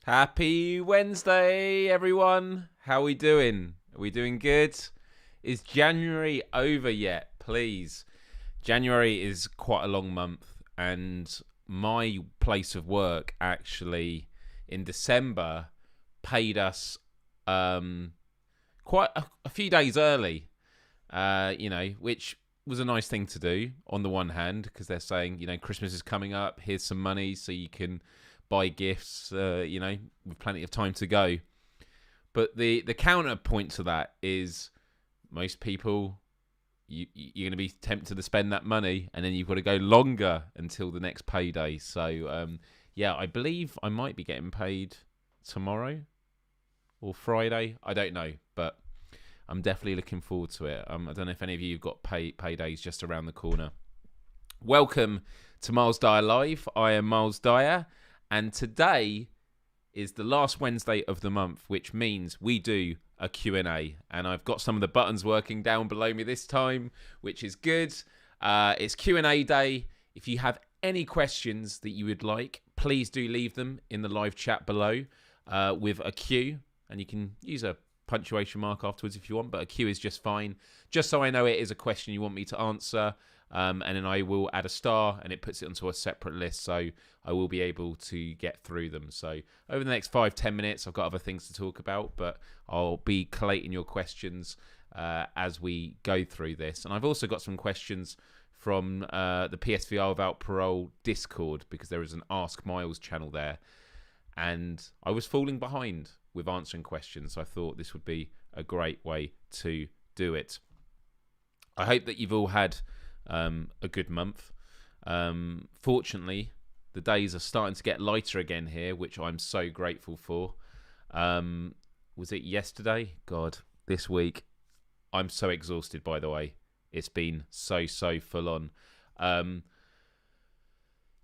Happy Wednesday, everyone. How are we doing? Are we doing good? Is January over yet? Please. January is quite a long month, and my place of work actually in December paid us quite a few days early, which was a nice thing to do on the one hand, because they're saying, Christmas is coming up, here's some money so you can buy gifts, with plenty of time to go. But the counterpoint to that is most people, you're going to be tempted to spend that money, and then you've got to go longer until the next payday. So, I believe I might be getting paid tomorrow or Friday. I don't know, but I'm definitely looking forward to it. I don't know if any of you have got paydays just around the corner. Welcome to Myles Dyer Live. I am Myles Dyer. And today is the last Wednesday of the month, which means we do a Q&A. And I've got some of the buttons working down below me this time, which is good. It's Q&A day. If you have any questions that you would like, please do leave them in the live chat below with a Q. And you can use a punctuation mark afterwards if you want, but a Q is just fine. Just so I know it is a question you want me to answer. And then I will add a star and it puts it onto a separate list, so I will be able to get through them. So over the next 5-10 minutes, I've got other things to talk about, but I'll be collating your questions as we go through this. And I've also got some questions from the PSVR Without Parole Discord, because there is an Ask Myles channel there, and I was falling behind with answering questions, so I thought this would be a great way to do it. I hope that you've all had a good month. Fortunately, the days are starting to get lighter again here, which I'm so grateful for. Was it yesterday? God, this week. I'm so exhausted, by the way. It's been so full on.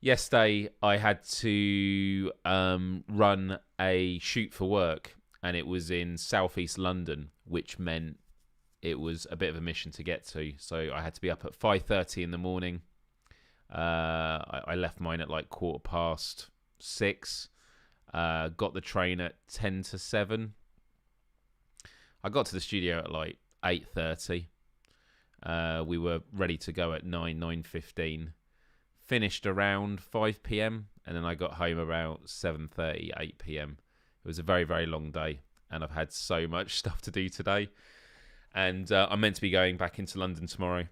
Yesterday, I had to run a shoot for work, and it was in southeast London, which meant it was a bit of a mission to get to. So I had to be up at 5:30 in the morning. I left mine at like 6:15. Got the train at 10 to 7. I got to the studio at like 8:30. We were ready to go at 9:15. Finished around 5 p.m. and then I got home around 7:30, 8 p.m. It was a very, very long day, and I've had so much stuff to do today. And I'm meant to be going back into London tomorrow,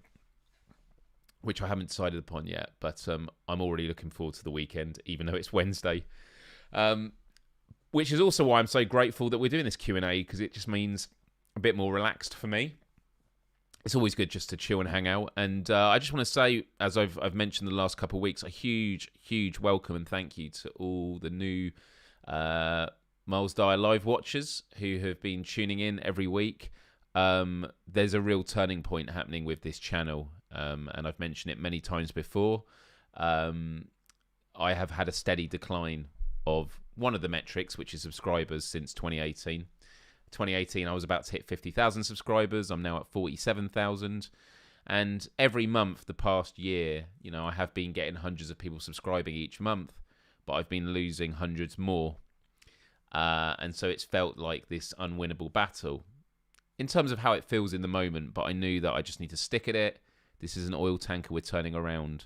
which I haven't decided upon yet. But I'm already looking forward to the weekend, even though it's Wednesday. Which is also why I'm so grateful that we're doing this Q&A, because it just means a bit more relaxed for me. It's always good just to chill and hang out. And I just want to say, as I've mentioned the last couple of weeks, a huge welcome and thank you to all the new Myles Dyer live watchers who have been tuning in every week. There's a real turning point happening with this channel, and I've mentioned it many times before. I have had a steady decline of one of the metrics, which is subscribers, since 2018. 2018, I was about to hit 50,000 subscribers. I'm now at 47,000. And every month the past year, I have been getting hundreds of people subscribing each month, but I've been losing hundreds more. And so it's felt like this unwinnable battle in terms of how it feels in the moment, but I knew that I just need to stick at it. This is an oil tanker we're turning around.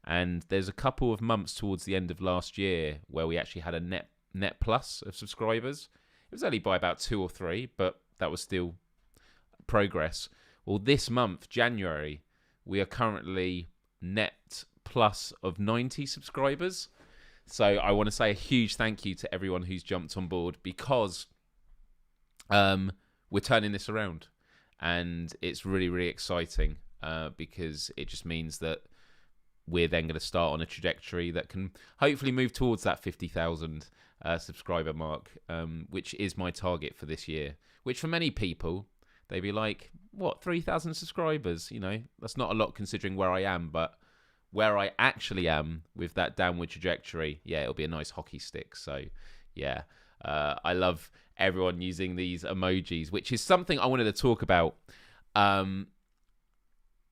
And there's a couple of months towards the end of last year where we actually had a net plus of subscribers. It was only by about 2 or 3, but that was still progress. Well, this month, January, we are currently net plus of 90 subscribers. So I want to say a huge thank you to everyone who's jumped on board, because we're turning this around, and it's really exciting because it just means that we're then going to start on a trajectory that can hopefully move towards that 50,000 subscriber mark, which is my target for this year. Which for many people, they'd be like, what, 3,000 subscribers? That's not a lot considering where I am, but where I actually am with that downward trajectory, it'll be a nice hockey stick. So, I love everyone using these emojis, which is something I wanted to talk about.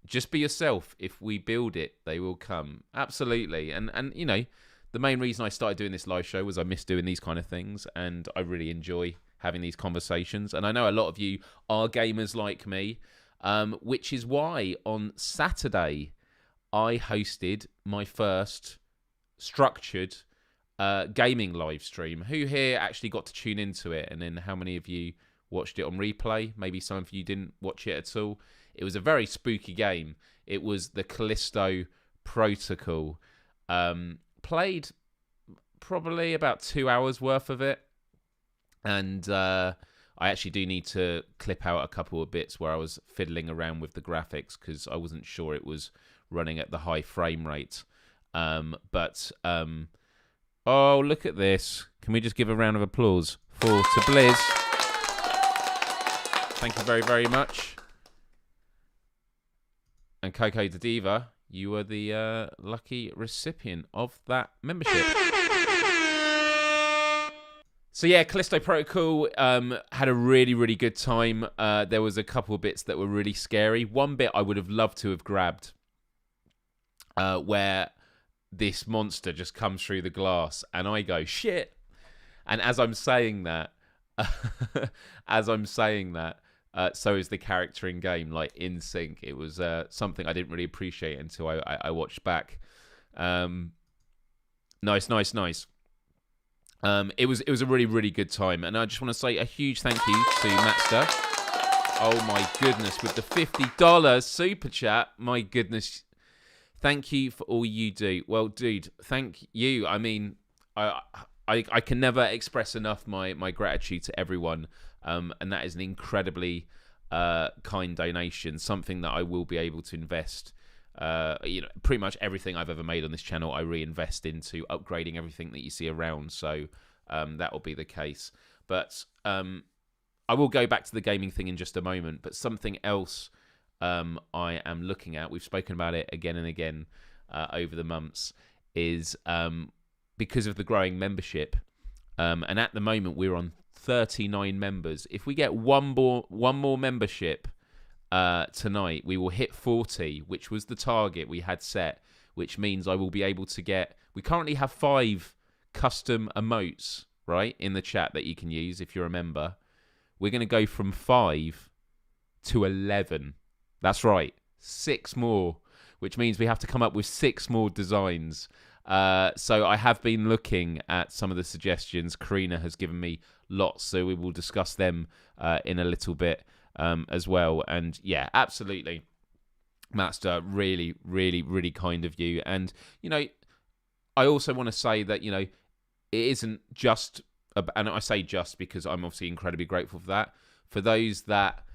Just be yourself. If we build it, they will come. Absolutely. And the the main reason I started doing this live show was I miss doing these kind of things, and I really enjoy having these conversations. And I know a lot of you are gamers like me, which is why on Saturday I hosted my first structured gaming live stream. Who here actually got to tune into it? And then how many of you watched it on replay? Maybe some of you didn't watch it at all. It was a very spooky game. It was the Callisto Protocol. Played probably about 2 hours worth of it. And I actually do need to clip out a couple of bits where I was fiddling around with the graphics because I wasn't sure it was running at the high frame rate. Oh, look at this. Can we just give a round of applause to Blizz? Thank you very, very much. And Coco the Diva, you are the lucky recipient of that membership. So yeah, Callisto Protocol had a really, really good time. There was a couple of bits that were really scary. One bit I would have loved to have grabbed, where this monster just comes through the glass, and I go, shit. And as I'm saying that, so is the character in game, like in sync. It was something I didn't really appreciate until I watched back. Nice. It was a really, really good time, and I just want to say a huge thank you to Matster. Oh my goodness, with the $50 super chat, my goodness, thank you for all you do. Well, dude, thank you. I mean, I can never express enough my gratitude to everyone, and that is an incredibly kind donation, something that I will be able to invest. Pretty much everything I've ever made on this channel, I reinvest into upgrading everything that you see around. So that will be the case. But I will go back to the gaming thing in just a moment. But something else I am looking at, we've spoken about it again and again over the months, is because of the growing membership. And at the moment, we're on 39 members. If we get one more membership tonight, we will hit 40, which was the target we had set, which means I will be able to get... We currently have 5 custom emotes, right, in the chat that you can use if you're a member. We're going to go from 5 to 11. That's right, 6 more, which means we have to come up with 6 more designs. So I have been looking at some of the suggestions. Karina has given me lots, so we will discuss them in a little bit as well. And yeah, absolutely, Matster, really, really, really kind of you. And, I also want to say that, it isn't just, and I say just because I'm obviously incredibly grateful for that. For those that,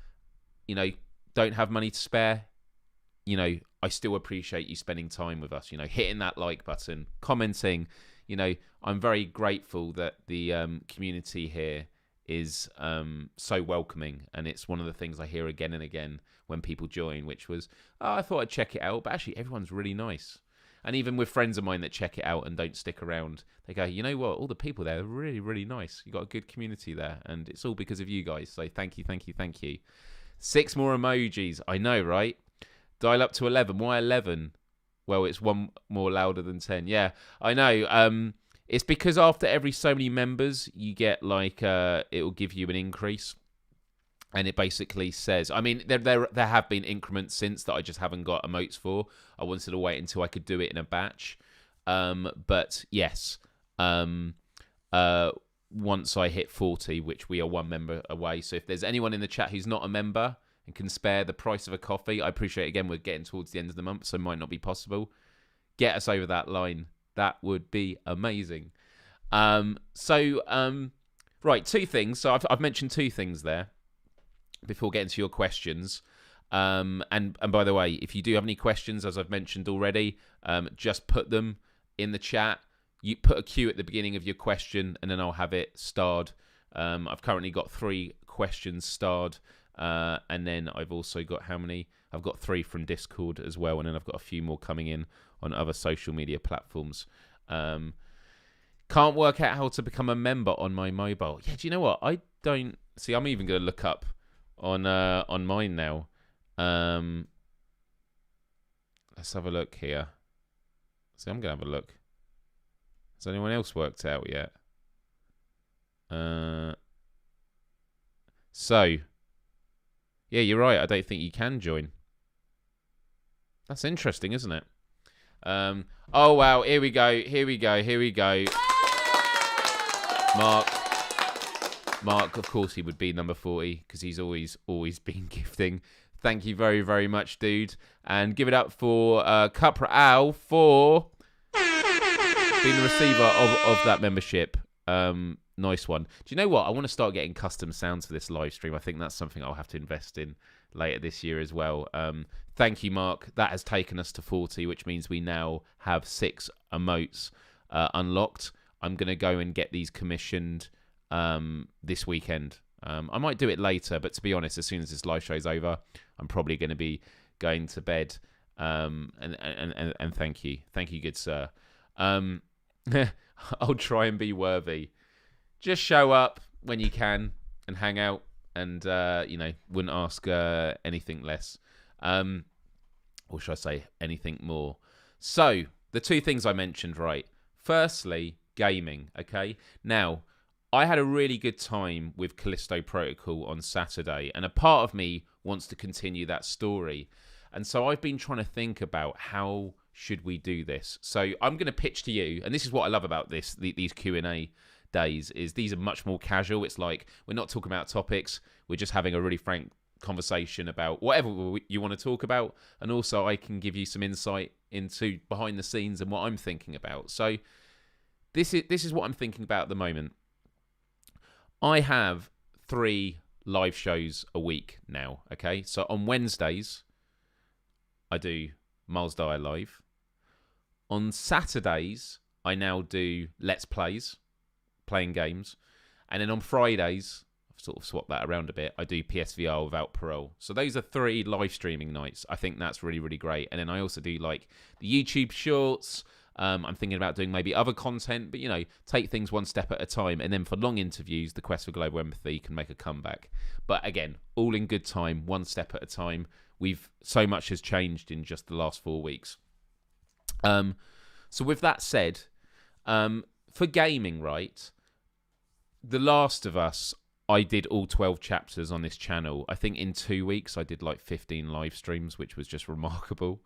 don't have money to spare, I still appreciate you spending time with us, hitting that like button, commenting. I'm very grateful that the community here is so welcoming, and it's one of the things I hear again and again when people join, which was, I thought I'd check it out, but actually everyone's really nice. And even with friends of mine that check it out and don't stick around, they go, you know what, all the people there are really, really nice. You got a good community there, and it's all because of you guys. So thank you. 6 more emojis. I know, right? Dial up to 11. Why 11? Well, it's one more louder than 10. Yeah, I know. It's because after every so many members, you get it will give you an increase. And it basically says, I mean, there have been increments since that I just haven't got emotes for. I wanted to wait until I could do it in a batch. But yes, once I hit 40, which we are 1 member away. So if there's anyone in the chat who's not a member and can spare the price of a coffee, I appreciate, again, we're getting towards the end of the month, so it might not be possible. Get us over that line. That would be amazing. Right, 2 things. So I've mentioned 2 things there before getting to your questions. And by the way, if you do have any questions, as I've mentioned already, just put them in the chat. You put a Q at the beginning of your question, and then I'll have it starred. I've currently got 3 questions starred, and then I've also got how many? I've got 3 from Discord as well, and then I've got a few more coming in on other social media platforms. Can't work out how to become a member on my mobile. Yeah, do you know what? I don't... See, I'm even going to look up on mine now. Let's have a look here. See, I'm going to have a look. Has anyone else worked out yet? So, yeah, you're right. I don't think you can join. That's interesting, isn't it? Oh, wow. Here we go. Mark, of course, he would be number 40 because he's always been gifting. Thank you very, very much, dude. And give it up for Cupra Al for being the receiver of that membership. Nice one. Do you know what? I want to start getting custom sounds for this live stream. I think that's something I'll have to invest in later this year as well. Thank you, Mark. That has taken us to 40, which means we now have 6 emotes unlocked. I'm going to go and get these commissioned this weekend. I might do it later, but to be honest, as soon as this live show's over, I'm probably going to be going to bed. And thank you, good sir. I'll try and be worthy. Just show up when you can and hang out, and wouldn't ask anything less, or should I say anything more. So the 2 things I mentioned, right? Firstly, gaming. Okay, now I had a really good time with Callisto Protocol on Saturday, and a part of me wants to continue that story. And so I've been trying to think about how should we do this. So I'm going to pitch to you, and this is what I love about these Q&A days, is these are much more casual. It's like we're not talking about topics. We're just having a really frank conversation about whatever you want to talk about. And also I can give you some insight into behind the scenes and what I'm thinking about. So this is what I'm thinking about at the moment. I have 3 live shows a week now, okay? So on Wednesdays, I do Myles Dyer live. On Saturdays, I now do Let's Plays, playing games. And then on Fridays, I've sort of swapped that around a bit, I do PSVR without parole. So those are 3 live streaming nights. I think that's really, really great. And then I also do like the YouTube shorts. I'm thinking about doing maybe other content, but, take things one step at a time. And then for long interviews, the Quest for Global Empathy can make a comeback. But again, all in good time, one step at a time. So much has changed in just the last 4 weeks. So with that said, for gaming, right, The Last of Us, I did all 12 chapters on this channel. I think in 2 weeks I did like 15 live streams, which was just remarkable.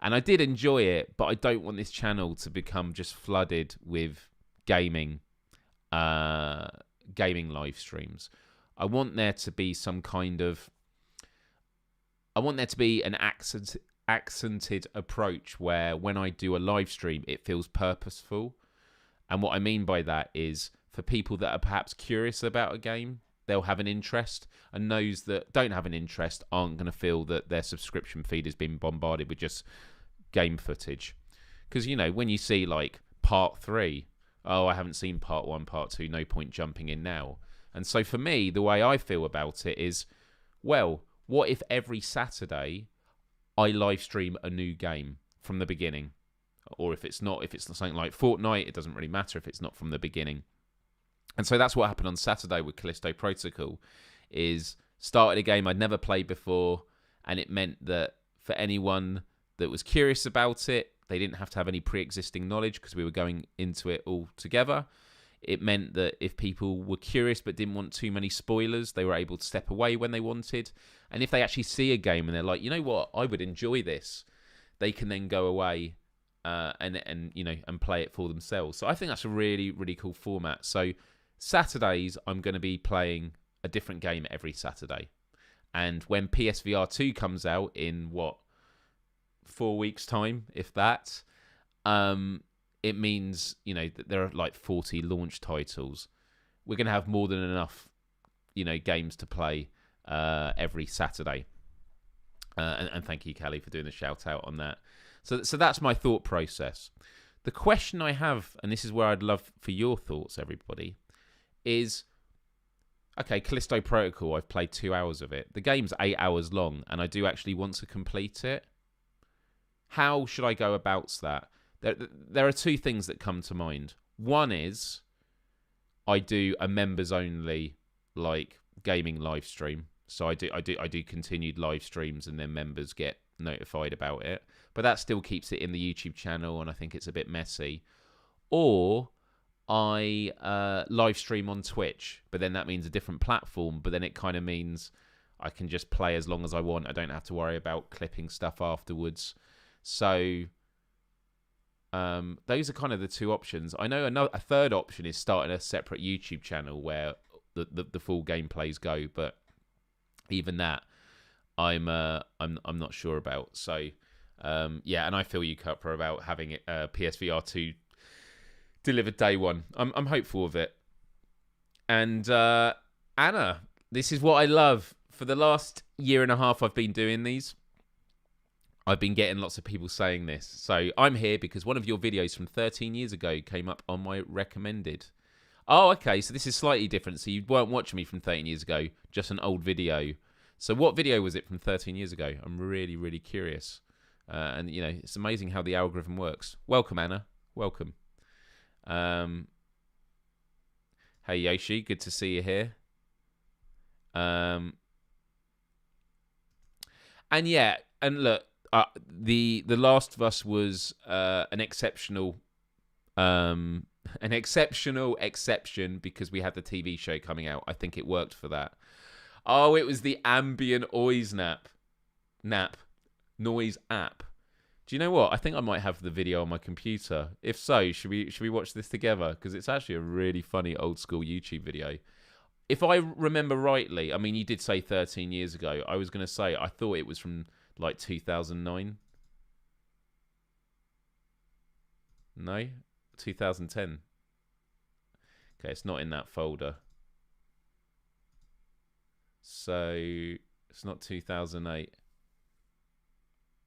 And I did enjoy it, but I don't want this channel to become just flooded with gaming live streams. I want there to be some kind of... I want there to be an accented approach where when I do a live stream, it feels purposeful. And what I mean by that is for people that are perhaps curious about a game, they'll have an interest, and those that don't have an interest aren't going to feel that their subscription feed has been bombarded with just game footage. Because, when you see like part 3, oh, I haven't seen part 1, part 2, no point jumping in now. And so for me, the way I feel about it is, well, what if every Saturday I live stream a new game from the beginning? Or if it's something like Fortnite, it doesn't really matter if it's not from the beginning. And so that's what happened on Saturday with Callisto Protocol, is started a game I'd never played before, and it meant that for anyone that was curious about it, they didn't have to have any pre-existing knowledge because we were going into it all together. It meant that if people were curious but didn't want too many spoilers, they were able to step away when they wanted. And if they actually see a game and they're like, you know what, I would enjoy this, they can then go away and play it for themselves. So I think that's a really, really cool format. So Saturdays, I'm going to be playing a different game every Saturday. And when PSVR 2 comes out in, 4 weeks' time, if that, it means, that there are like 40 launch titles. We're going to have more than enough, games to play every Saturday. And thank you, Callie, for doing the shout out on that. So that's my thought process. The question I have, and this is where I'd love for your thoughts, everybody, is, okay, Callisto Protocol, I've played 2 hours of it. The game's 8 hours long, and I do actually want to complete it. How should I go about that? There are 2 things that come to mind. One is I do a members only like gaming live stream. So I do continued live streams, and then members get notified about it. But that still keeps it in the YouTube channel, and I think it's a bit messy. Or I live stream on Twitch, but then that means a different platform. But then it kind of means I can just play as long as I want. I don't have to worry about clipping stuff afterwards. So those are kind of the two options. I know a third option is starting a separate YouTube channel where the full gameplays go, but even that I'm not sure about. So yeah, and I feel you, Cupra, about having it PSVR 2 delivered day one. I'm hopeful of it. And Anna, this is what I love. For the last year and a half I've been doing these, I've been getting lots of people saying this. So I'm here because one of your videos from 13 years ago came up on my recommended. Oh, okay, so this is slightly different. So you weren't watching me from 13 years ago, just an old video. So what video was it from 13 years ago? I'm really, really curious. And, you know, it's amazing how the algorithm works. Welcome, Anna. Welcome. Hey, Yoshi. Good to see you here. And yeah, and look, the Last of Us was an exceptional exception because we had the TV show coming out. I think it worked for that. Oh, it was the ambient noise noise app. Do you know what? I think I might have the video on my computer. If so, should we watch this together? Because it's actually a really funny old school YouTube video. If I remember rightly, I mean, you did say 13 years ago. I was going to say, I thought it was from like 2009. No? 2010. Okay, it's not in that folder. So, it's not 2008.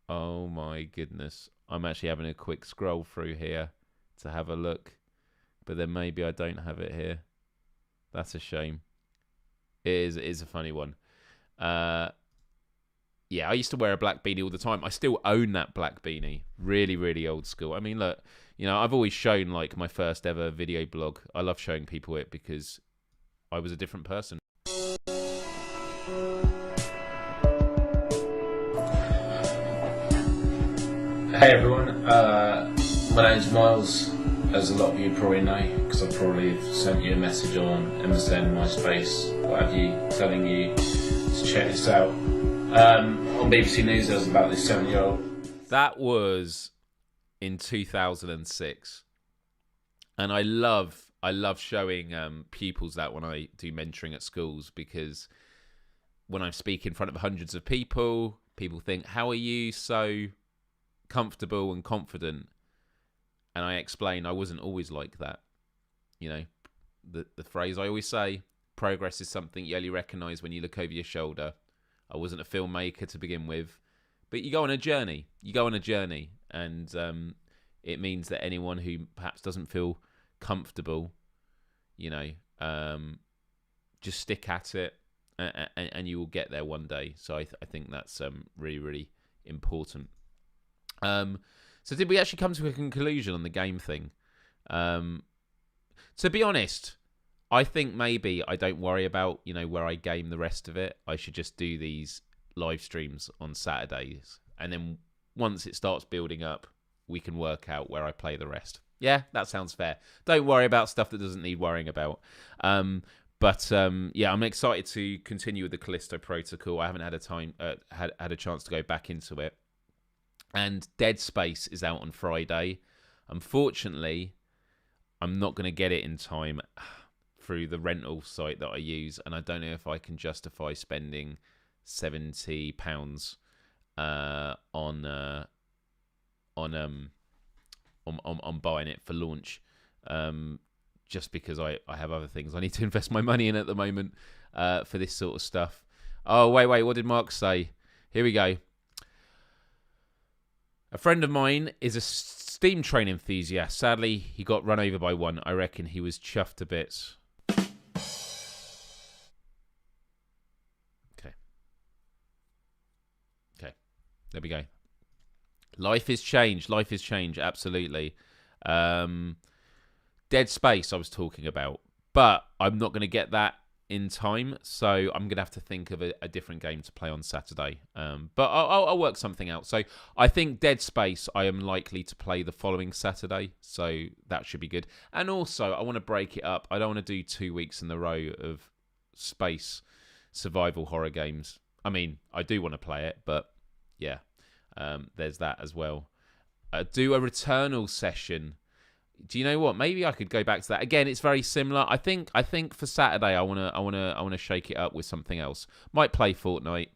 Oh my goodness. I'm actually having a quick scroll through here to have a look. But then maybe I don't have it here. That's a shame. It is a funny one. Yeah, I used to wear a black beanie all the time. I still own that black beanie. Really, really old school. I mean, look, you know, I've always shown like my first ever video blog. I love showing people it because I was a different person. Hey everyone, my name's Myles, as a lot of you probably know, because I probably sent you a message on MSN, MySpace, what have you, telling you to check this out. On BBC News there was about this 7-year-old. That was in 2006. And I love showing pupils that when I do mentoring at schools, because when I speak in front of hundreds of people, people think, how are you so comfortable and confident? And I explain I wasn't always like that. You know, the phrase I always say, progress is something you only recognise when you look over your shoulder. I wasn't a filmmaker to begin with, but you go on a journey. And it means that anyone who perhaps doesn't feel comfortable, you know, just stick at it, and you will get there one day. So I think that's really, really important. So did we actually come to a conclusion on the game thing? To be honest, I think maybe I don't worry about, you know, where I game the rest of it. I should just do these live streams on Saturdays. And then once it starts building up, we can work out where I play the rest. Yeah, that sounds fair. Don't worry about stuff that doesn't need worrying about. But yeah, I'm excited to continue with the Callisto Protocol. I haven't had a chance to go back into it. And Dead Space is out on Friday. Unfortunately, I'm not going to get it in time through the rental site that I use, and I don't know if I can justify spending £70 on buying it for launch, just because I have other things I need to invest my money in at the moment for this sort of stuff. Oh, wait, what did Mark say? Here we go. A friend of mine is a steam train enthusiast. Sadly, he got run over by one. I reckon he was chuffed to bits. Okay. There we go. Life is change. Absolutely. Dead Space I was talking about. But I'm not going to get that in time, so I'm gonna have to think of a different game to play on Saturday. But I'll work something out. So I think Dead Space I am likely to play the following Saturday, so that should be good. And also I want to break it up. I don't want to do 2 weeks in a row of space survival horror games. I mean, I do want to play it, but yeah, there's that as well. Do a Returnal session. Do you know what? Maybe I could go back to that again. It's very similar. I think for Saturday, I wanna shake it up with something else. Might play Fortnite,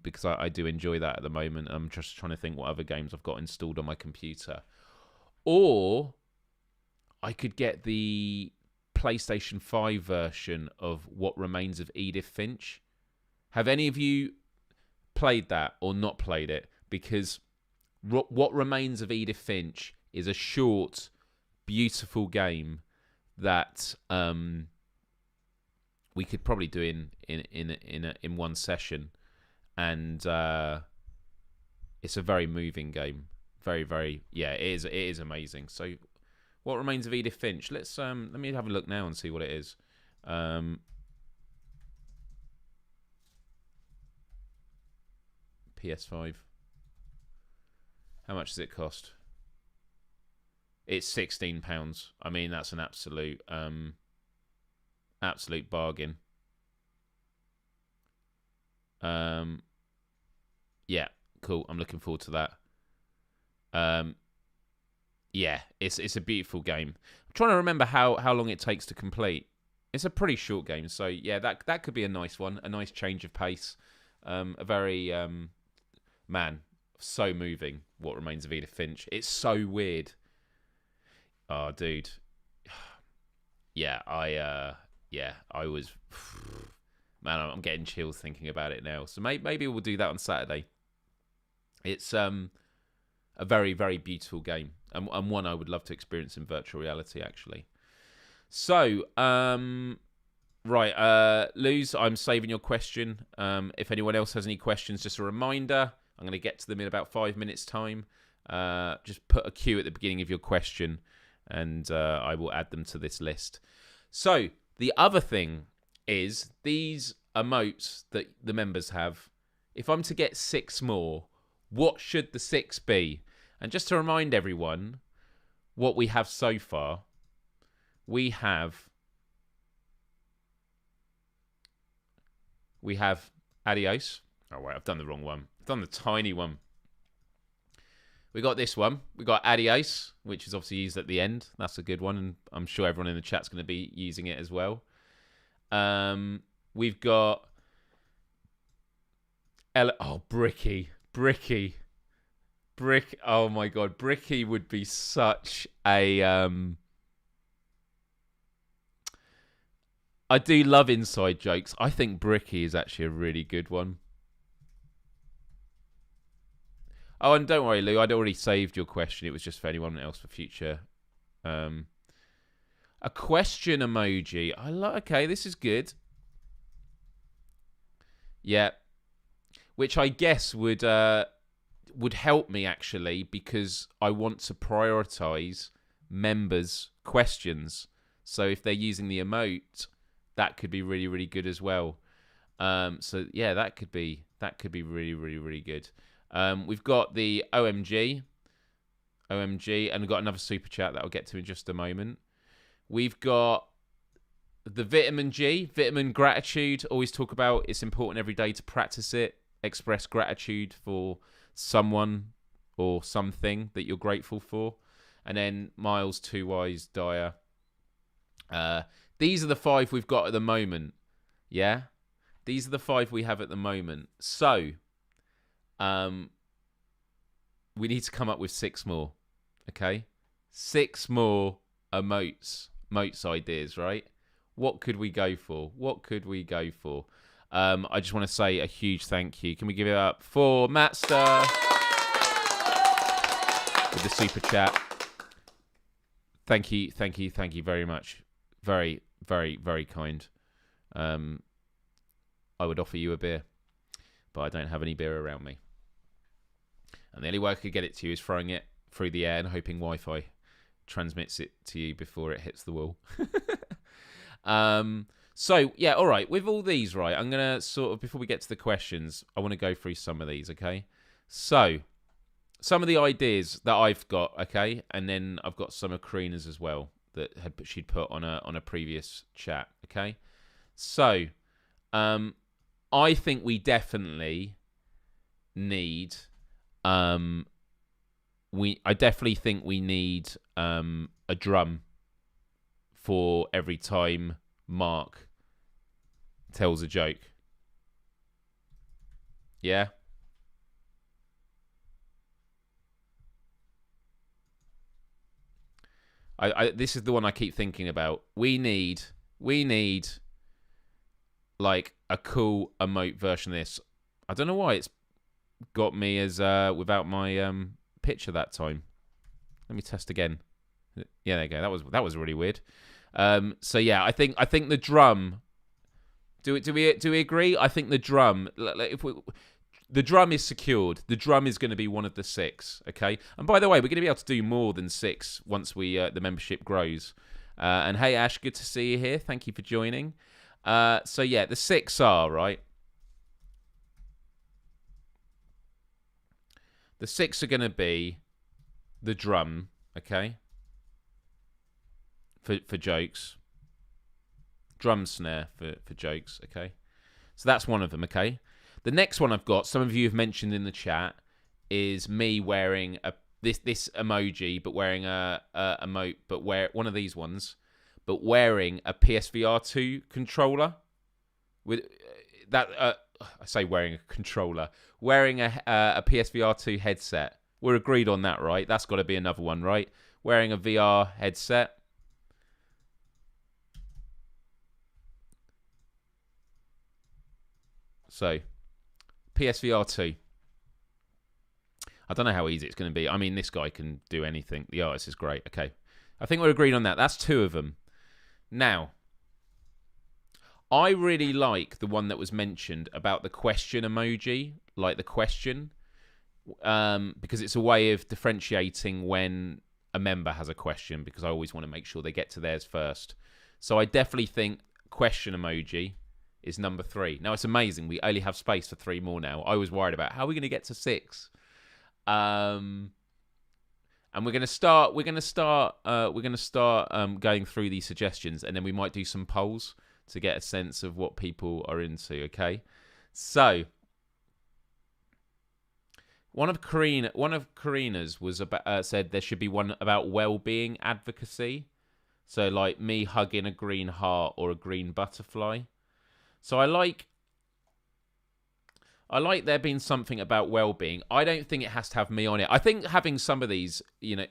because I do enjoy that at the moment. I'm just trying to think what other games I've got installed on my computer, or I could get the PlayStation 5 version of What Remains of Edith Finch. Have any of you played that or not played it? Because What Remains of Edith Finch is a short, beautiful game that we could probably do in one session, and it's a very moving game. Very, very, yeah, it is amazing. So, What Remains of Edith Finch? Let me have a look now and see what it is. PS5. How much does it cost? It's £16. I mean, that's an absolute bargain. Yeah, cool. I'm looking forward to that. Yeah, it's a beautiful game. I'm trying to remember how long it takes to complete. It's a pretty short game, so yeah, that could be a nice one, a nice change of pace. A very man, so moving. What Remains of Edith Finch? It's so weird. Oh, dude. Yeah, I was. Man, I'm getting chills thinking about it now. So maybe we'll do that on Saturday. It's a very, very beautiful game, and one I would love to experience in virtual reality, actually. So, right, Luz, I'm saving your question. If anyone else has any questions, just a reminder, I'm going to get to them in about 5 minutes' time. Just put a Q at the beginning of your question, and I will add them to this list. So, the other thing is these emotes that the members have. If I'm to get 6 more, what should the 6 be? And just to remind everyone what we have so far, we have adios. Oh, wait, I've done the wrong one. I've done the tiny one. We got this one. We got adios, which is obviously used at the end. That's a good one, and I'm sure everyone in the chat's going to be using it as well. We've got Bricky. Oh my god, Bricky would be such a I do love inside jokes. I think Bricky is actually a really good one. Oh, and don't worry, Lou, I'd already saved your question. It was just for anyone else for future. A question emoji. Okay, this is good. Yeah. Which I guess would help me, actually, because I want to prioritize members' questions. So if they're using the emote, that could be really, really good as well. So yeah, that could be really, really, really good. We've got the OMG, and we've got another super chat that I'll get to in just a moment. We've got the vitamin gratitude. Always talk about it's important every day to practice it. Express gratitude for someone or something that you're grateful for. And then Myles Dyer. These are the 5 we've got at the moment. Yeah? These are the 5 we have at the moment. So, we need to come up with 6 more. Okay? 6 more emotes ideas, right? What could we go for? I just want to say a huge thank you. Can we give it up for Matster with the super chat? Thank you very much. Very, very, very kind. I would offer you a beer, but I don't have any beer around me. And the only way I could get it to you is throwing it through the air and hoping Wi-Fi transmits it to you before it hits the wall. So, yeah, all right. With all these, right, I'm going to sort of, before we get to the questions, I want to go through some of these, okay? So, some of the ideas that I've got, okay? And then I've got some of Karina's as well that she'd put on a previous chat, okay? So, I think we definitely need I definitely think we need a drum for every time Mark tells a joke. Yeah. This is the one I keep thinking about. We need like a cool emote version of this. I don't know why it's got me as without my picture that time. Let me test again. Yeah, there you go. That was really weird. So yeah, I think the drum. Do we agree? I think the drum. The drum is secured. The drum is going to be one of the 6. Okay. And by the way, we're going to be able to do more than 6 once we the membership grows. And hey, Ash, good to see you here. Thank you for joining. So yeah, the 6 are right. The 6 are going to be the drum. Okay. For jokes. Drum snare for jokes. Okay. So that's one of them. Okay. The next one I've got, some of you have mentioned in the chat, is me wearing this emoji, but wearing a emote, but one of these ones, but wearing a PSVR 2 controller. With that, I say wearing a controller, wearing a PSVR 2 headset. We're agreed on that, right? That's got to be another one, right? Wearing a VR headset. So, PSVR 2. I don't know how easy it's going to be. I mean, this guy can do anything. The artist is great. Okay. I think we're agreed on that. That's 2 of them. Now, I really like the one that was mentioned about the question emoji, like the question, because it's a way of differentiating when a member has a question, because I always want to make sure they get to theirs first. So I definitely think question emoji is number 3. Now, it's amazing. We only have space for 3 more now. I was worried about how are we going to get to 6. And we're going to start going through these suggestions, and then we might do some polls to get a sense of what people are into. Okay, so one of Karina's was about said there should be one about well-being advocacy. So like me hugging a green heart or a green butterfly. So I like there being something about well-being. I don't think it has to have me on it. I think having some of these,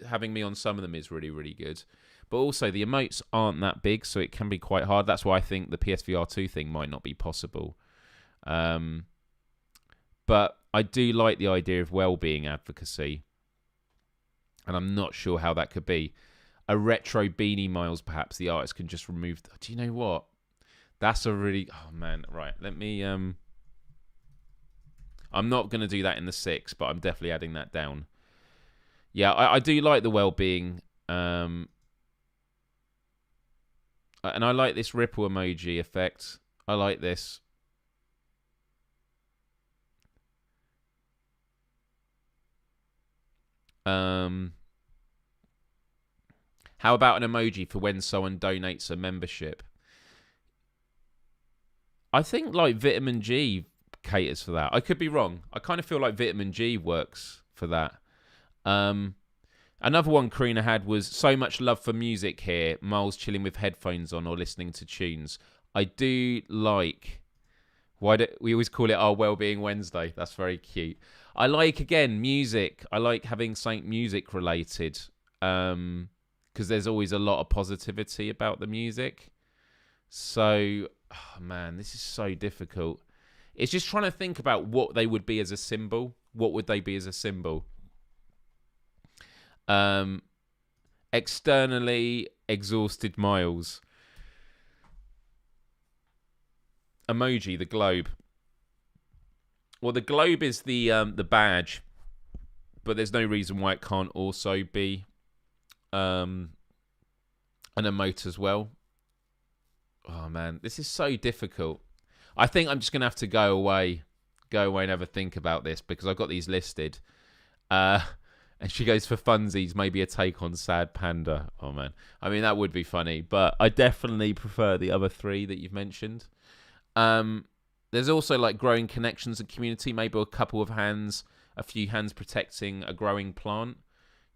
having me on some of them is really, really good. But also the emotes aren't that big, so it can be quite hard. That's why I think the PSVR 2 thing might not be possible. But I do like the idea of well-being advocacy. And I'm not sure how that could be. A retro beanie, Myles, perhaps the artist can just remove... Do you know what? That's a really... Oh, man. Right, let me... I'm not going to do that in the 6, but I'm definitely adding that down. Yeah, I do like the well-being. And I like this ripple emoji effect. I like this. How about an emoji for when someone donates a membership? I think like Vitamin G caters for that. I could be wrong. I kind of feel like Vitamin G works for that. Another one Karina had was so much love for music here. Myles chilling with headphones on or listening to tunes. I do like... Why do we always call it our Wellbeing Wednesday? That's very cute. I like, again, music. I like having something music related. Because there's always a lot of positivity about the music. So, oh man, this is so difficult. It's just trying to think about what they would be as a symbol. What would they be as a symbol? Externally exhausted Myles. Emoji, the globe. Well, the globe is the badge, but there's no reason why it can't also be an emote as well. Oh man, this is so difficult. I think I'm just gonna have to go away and have a think about this because I've got these listed. Uh, and she goes for funsies, maybe a take on Sad Panda. Oh man, I mean that would be funny, but I definitely prefer the other three that you've mentioned. There's also like growing connections and community, maybe a couple of hands, a few hands protecting a growing plant.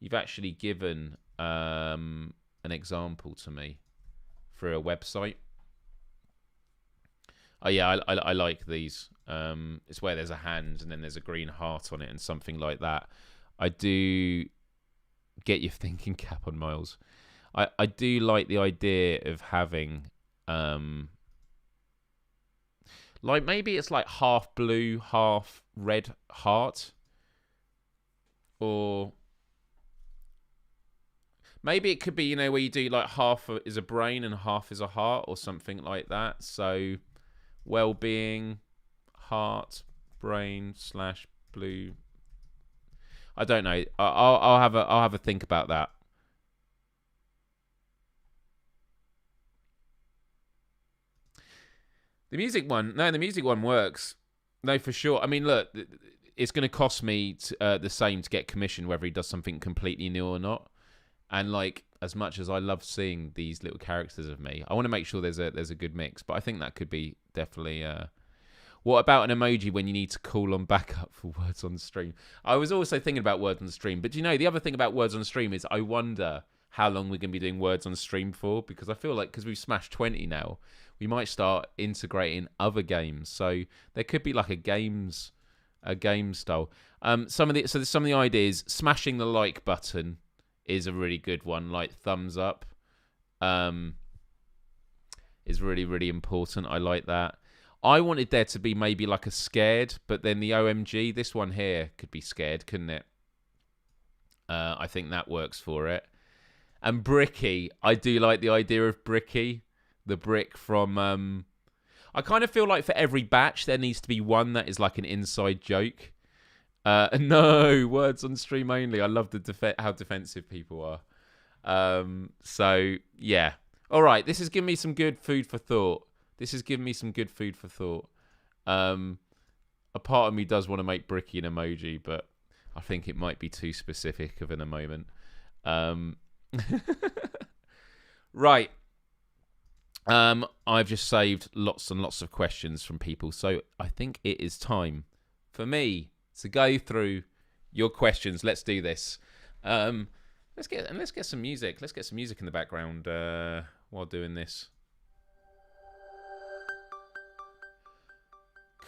You've actually given an example to me for a website. Oh yeah, I like these. It's where there's a hand and then there's a green heart on it and something like that. I do get your thinking cap on, Miles. I do like the idea of having like maybe it's like half blue, half red heart, or maybe it could be, you know, where you do like half is a brain and half is a heart or something like that. So well-being, heart, brain / blue. I don't know. I'll have a think about that. The music one works. No, for sure. I mean, look, it's going to cost me the same to get commissioned, whether he does something completely new or not. And like, as much as I love seeing these little characters of me, I want to make sure there's a good mix. But I think that could be definitely. What about an emoji when you need to call on backup for words on stream? I was also thinking about words on stream, but you know, the other thing about words on stream is I wonder how long we're going to be doing words on stream for, because I feel like because we've smashed 20 now, we might start integrating other games. So there could be like a game style. Some of the ideas, smashing the like button is a really good one. Like thumbs up, is really, really important. I like that. I wanted there to be maybe like a scared, but then the OMG, this one here could be scared, couldn't it? I think that works for it. And Bricky, I do like the idea of Bricky, the brick from. I kind of feel like for every batch there needs to be one that is like an inside joke. No, words on stream only. I love how defensive people are. So yeah. All right, this has given me some good food for thought. A part of me does want to make Bricky an emoji, but I think it might be too specific of a moment. Right. I've just saved lots and lots of questions from people, so I think it is time for me to go through your questions. Let's do this. Let's get some music. Let's get some music in the background while doing this.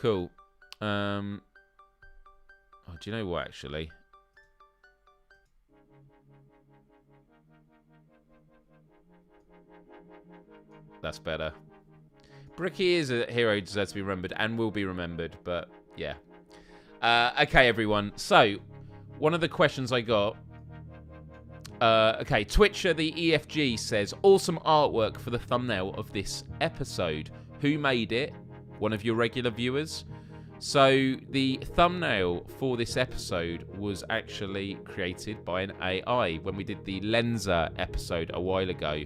Cool. Do you know what, actually? That's better. Bricky is a hero who deserves to be remembered and will be remembered, but yeah. Okay, everyone. So, one of the questions I got... okay, Twitcher the EFG says, awesome artwork for the thumbnail of this episode. Who made it? One of your regular viewers. So the thumbnail for this episode was actually created by an AI when we did the Lenser episode a while ago.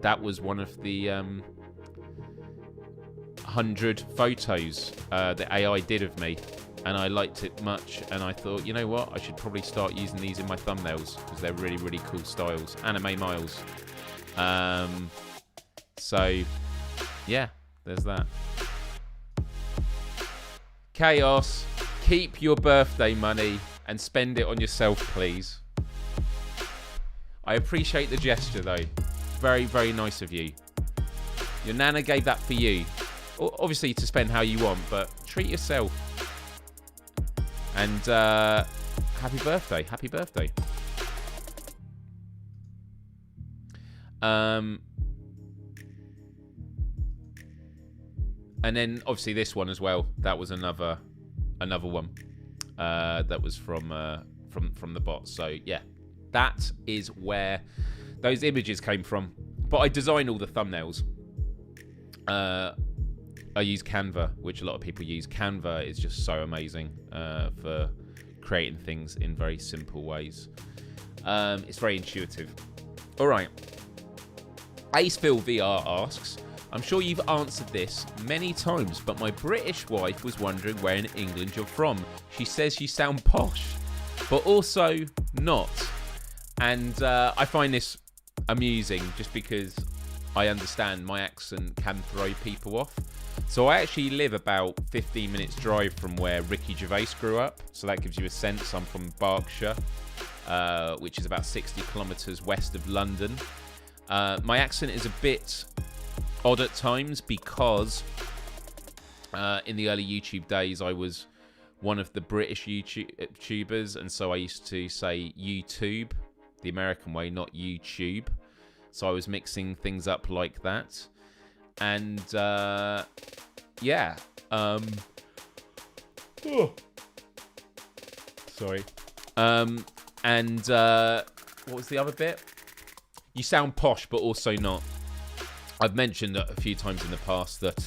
That was one of the 100 photos the AI did of me, and I liked it much, and I thought, you know what, I should probably start using these in my thumbnails because they're really, really cool styles. Anime Miles. So yeah, there's that. Chaos, keep your birthday money and spend it on yourself, please. I appreciate the gesture, though. Very, very nice of you. Your nana gave that for you. Obviously to spend how you want, but treat yourself. And happy birthday. Happy birthday. And then obviously this one as well. That was another one. That was from the bot. So yeah, that is where those images came from. But I design all the thumbnails. I use Canva, which a lot of people use. Canva is just so amazing for creating things in very simple ways. It's very intuitive. All right. Acephil VR asks, I'm sure you've answered this many times, but my British wife was wondering where in England you're from. She says you sound posh, but also not. And I find this amusing just because I understand my accent can throw people off. So I actually live about 15 minutes drive from where Ricky Gervais grew up. So that gives you a sense. I'm from Berkshire, which is about 60 kilometres west of London. My accent is a bit odd at times because in the early YouTube days I was one of the British YouTubers, and so I used to say YouTube the American way, not YouTube. So I was mixing things up like that. And yeah. Sorry. And what was the other bit? You sound posh, but also not. I've mentioned a few times in the past that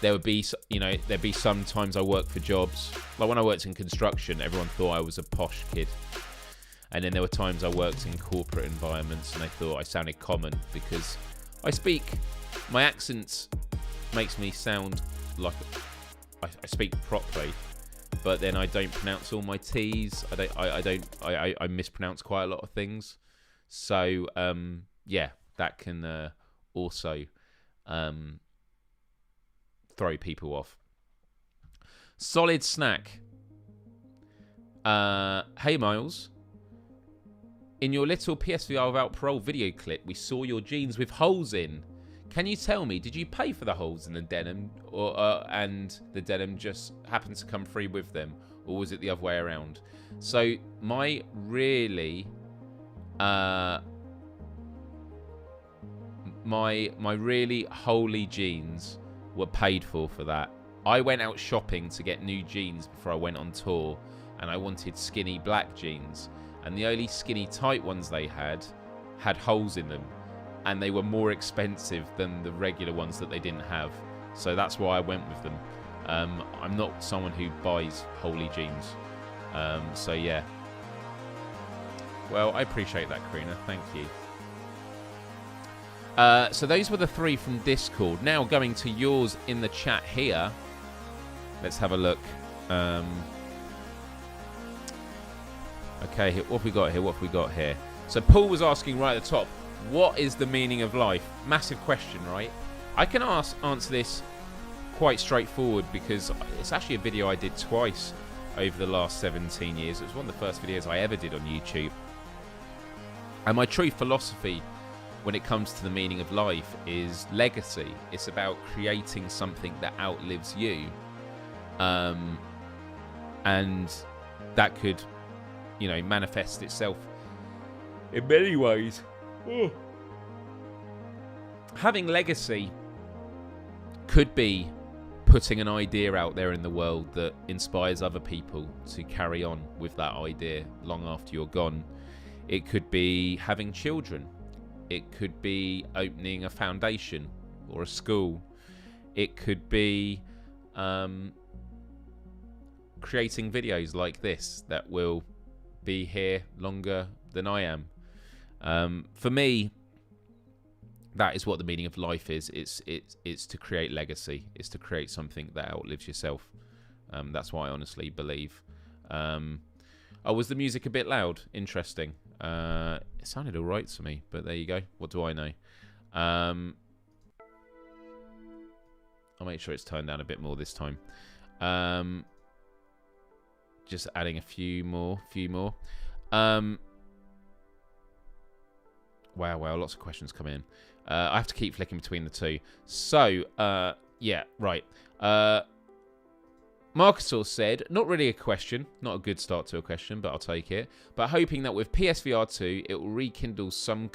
there would be, there'd be some times I worked for jobs. Like when I worked in construction, everyone thought I was a posh kid. And then there were times I worked in corporate environments and they thought I sounded common because my accent makes me sound like I speak properly, but then I don't pronounce all my T's. I mispronounce quite a lot of things. So yeah, that can also throw people off. Solid Snack. Hey Myles. In your little PSVR without parole video clip, we saw your jeans with holes in. Can you tell me, did you pay for the holes in the denim, or and the denim just happened to come free with them, or was it the other way around? So my really, my really holy jeans were paid for that. I went out shopping to get new jeans before I went on tour, and I wanted skinny black jeans. And the only skinny tight ones they had holes in them, and they were more expensive than the regular ones that they didn't have. So that's why I went with them. I'm not someone who buys holy jeans. So yeah. Well, I appreciate that, Karina. Thank you. So those were the 3 from Discord. Now going to yours in the chat here. Let's have a look. Okay, what have we got here? So Paul was asking right at the top, what is the meaning of life? Massive question, right? I can answer this quite straightforward because it's actually a video I did twice over the last 17 years. It was one of the first videos I ever did on YouTube. And my true philosophy when it comes to the meaning of life is legacy. It's about creating something that outlives you. And that could, manifest itself in many ways. Having legacy could be putting an idea out there in the world that inspires other people to carry on with that idea long after you're gone. It could be having children. It could be opening a foundation or a school. It could be creating videos like this that will be here longer than I am. For me, that is what the meaning of life is. It's to create legacy. It's to create something that outlives yourself. That's what I honestly believe. Was the music a bit loud? Interesting. It sounded all right to me, but there you go. What do I know? I'll make sure it's turned down a bit more this time. Just adding a few more. Wow, lots of questions come in. I have to keep flicking between the two. So, yeah, right. Marcusor said, not really a question, not a good start to a question, but I'll take it. But hoping that with PSVR 2, it will rekindle some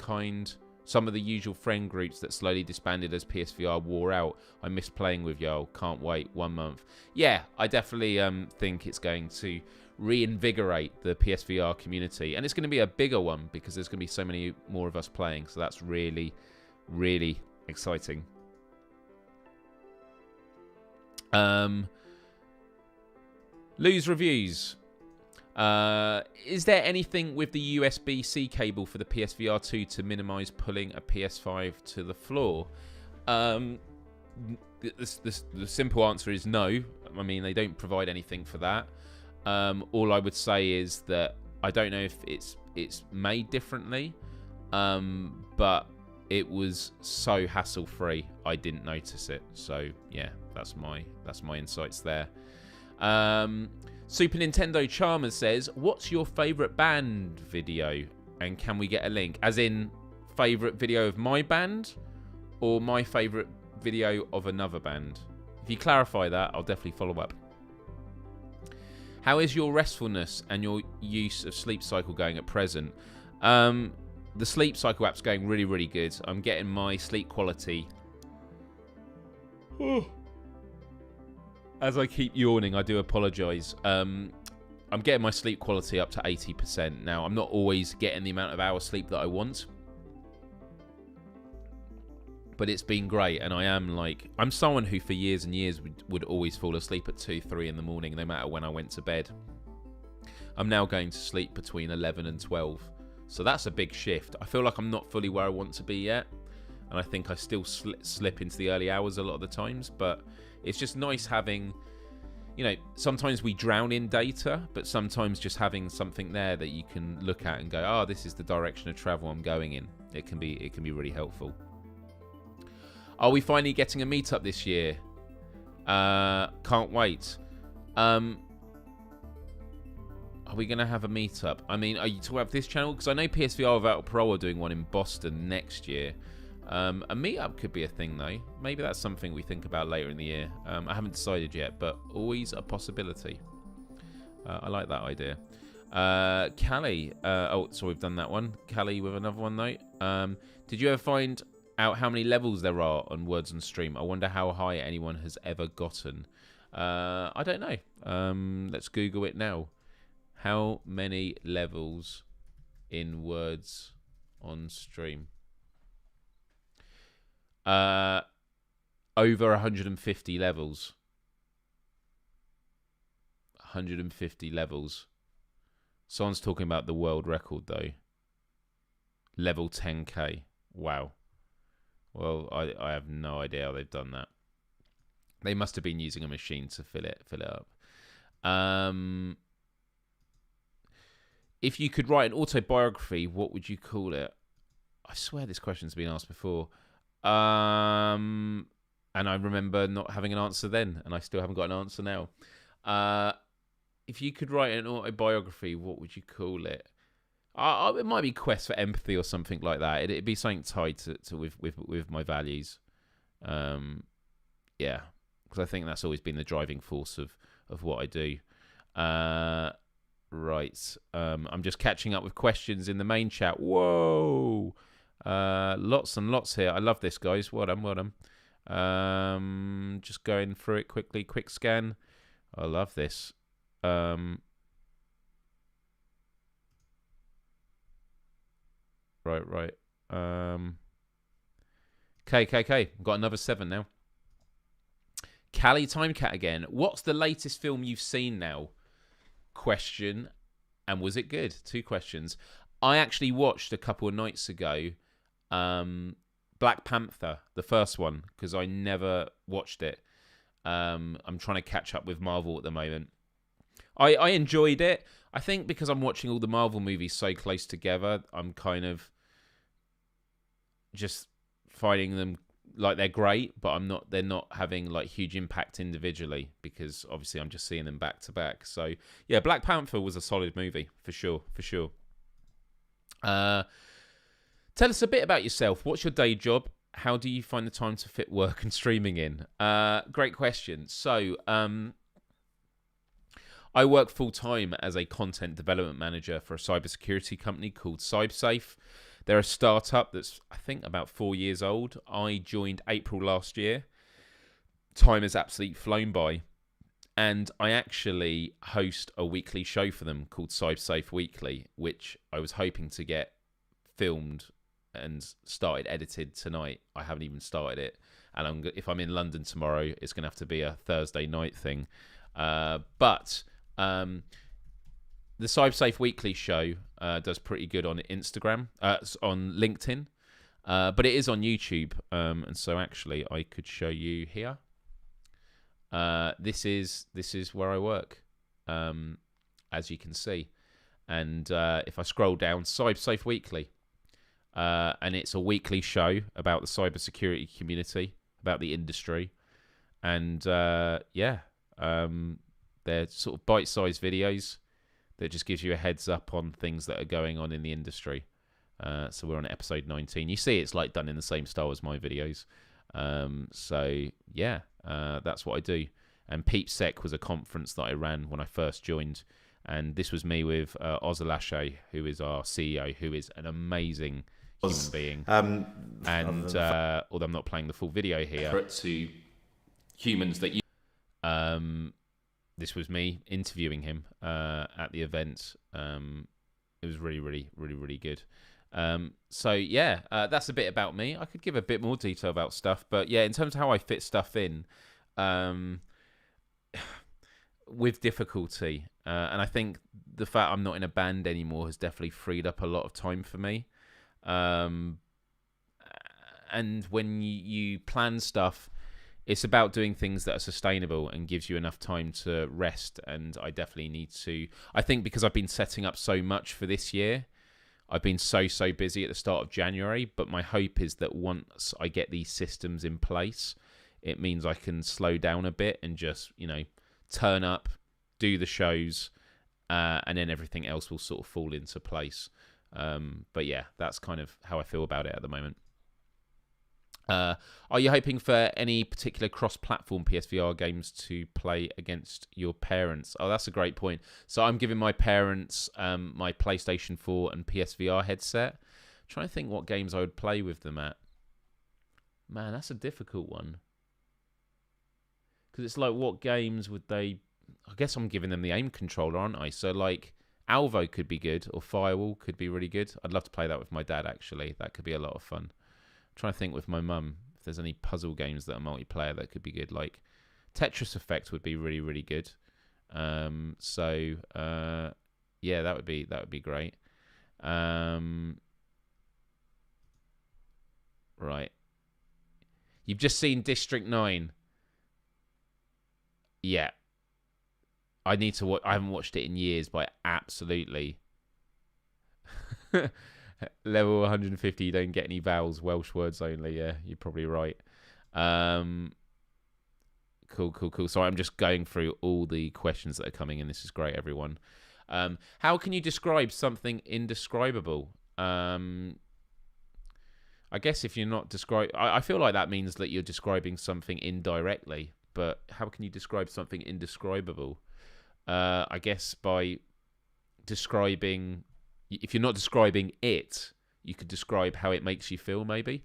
of the usual friend groups that slowly disbanded as PSVR wore out. I miss playing with y'all. Can't wait 1 month. Yeah, I definitely think it's going to reinvigorate the PSVR community. And it's going to be a bigger one because there's going to be so many more of us playing. So that's really, really exciting. Lou's reviews. Is there anything with the USB-C cable for the PSVR 2 to minimize pulling a PS5 to the floor? The simple answer is no. I mean, they don't provide anything for that. All I would say is that I don't know if it's made differently, but it was so hassle-free I didn't notice it. So yeah, that's my insights there. Super Nintendo Charmer says, "What's your favourite band video, and can we get a link?" As in, favourite video of my band, or my favourite video of another band? If you clarify that, I'll definitely follow up. How is your restfulness and your use of Sleep Cycle going at present? The Sleep Cycle app's going really, really good. I'm getting my sleep quality. As I keep yawning, I do apologise. I'm getting my sleep quality up to 80%. Now, I'm not always getting the amount of hours sleep that I want, but it's been great. And I'm someone who for years and years would always fall asleep at 2, 3 in the morning, no matter when I went to bed. I'm now going to sleep between 11 and 12. So that's a big shift. I feel like I'm not fully where I want to be yet. And I think I still slip into the early hours a lot of the times. But it's just nice having, sometimes we drown in data, but sometimes just having something there that you can look at and go, oh, this is the direction of travel I'm going in. It can be really helpful. Are we finally getting a meetup this year? Can't wait. Are we going to have a meetup? I mean, are you talking about this channel? Because I know PSVR Without Parole are doing one in Boston next year. A meetup could be a thing, though. Maybe that's something we think about later in the year. I haven't decided yet, but always a possibility. I like that idea. Callie. So we've done that one. Callie with another one, though. Did you ever find out how many levels there are on Words on Stream? I wonder how high anyone has ever gotten. I don't know. Let's Google it now. How many levels in Words on Stream? Over 150 levels. 150 levels. Someone's talking about the world record, though. Level 10k. Wow. Well, I have no idea how they've done that. They must have been using a machine to fill it up. If you could write an autobiography, what would you call it? I swear this question's been asked before. And I remember not having an answer then, and I still haven't got an answer now. If you could write an autobiography, what would you call it? It might be Quest for Empathy or something like that. It'd be something tied to with my values. Yeah, because I think that's always been the driving force of what I do. Right. I'm just catching up with questions in the main chat. Whoa. Lots and lots here. I love this, guys. Well done. Just going through it quickly. Quick scan. I love this. Right. KKK. Got another 7 now. Callie Timecat again. What's the latest film you've seen now? Question. And was it good? 2 questions. I actually watched a couple of nights ago Black Panther, the first one, because I never watched it. I'm trying to catch up with Marvel at the moment. I enjoyed it. I think because I'm watching all the Marvel movies so close together, I'm kind of just finding them like they're great, but they're not having like huge impact individually, because obviously I'm just seeing them back to back. So yeah, Black Panther was a solid movie for sure. Tell us a bit about yourself. What's your day job? How do you find the time to fit work and streaming in? Great question. So I work full-time as a content development manager for a cybersecurity company called CyberSafe. They're a startup that's, I think, about 4 years old. I joined April last year. Time has absolutely flown by. And I actually host a weekly show for them called CyberSafe Weekly, which I was hoping to get filmed and started edited tonight. I haven't even started it. And if I'm in London tomorrow, it's going to have to be a Thursday night thing. But the CyberSafe Weekly show does pretty good on Instagram, on LinkedIn, but it is on YouTube. And so actually, I could show you here. This is where I work, as you can see. And if I scroll down, CyberSafe Weekly, and it's a weekly show about the cybersecurity community, about the industry, and they're sort of bite-sized videos that just gives you a heads up on things that are going on in the industry. So we're on episode 19. You see, it's like done in the same style as my videos. That's what I do. And PeepSec was a conference that I ran when I first joined. And this was me with Ozalashe, who is our CEO, who is an amazing human being. Although I'm not playing the full video here, to humans that you... this was me interviewing him at the event. It was really, really, really, really good. That's a bit about me. I could give a bit more detail about stuff, but yeah, in terms of how I fit stuff in, with difficulty, and I think the fact I'm not in a band anymore has definitely freed up a lot of time for me. And when you plan stuff, it's about doing things that are sustainable and gives you enough time to rest. And I definitely need to. I think because I've been setting up so much for this year, I've been so busy at the start of January. But my hope is that once I get these systems in place, it means I can slow down a bit and just, turn up, do the shows, and then everything else will sort of fall into place. But yeah, that's kind of how I feel about it at the moment. Are you hoping for any particular cross-platform PSVR games to play against your parents? Oh, that's a great point. So I'm giving my parents my PlayStation 4 and PSVR headset. I'm trying to think what games I would play with them at. Man, that's a difficult one. Because it's like, what games would they... I guess I'm giving them the aim controller, aren't I? So like, Alvo could be good, or Firewall could be really good. I'd love to play that with my dad, actually. That could be a lot of fun. Trying to think with my mum if there's any puzzle games that are multiplayer that could be good. Like Tetris Effect would be really, really good. That would be great. Right. You've just seen District 9. Yeah. I need to watch. I haven't watched it in years, but absolutely. Level 150, you don't get any vowels, Welsh words only. Yeah, you're probably right. Cool. So I'm just going through all the questions that are coming in. This is great, everyone. How can you describe something indescribable? I guess if you're not describing... I feel like that means that you're describing something indirectly, but how can you describe something indescribable? I guess by describing... If you're not describing it, you could describe how it makes you feel, maybe.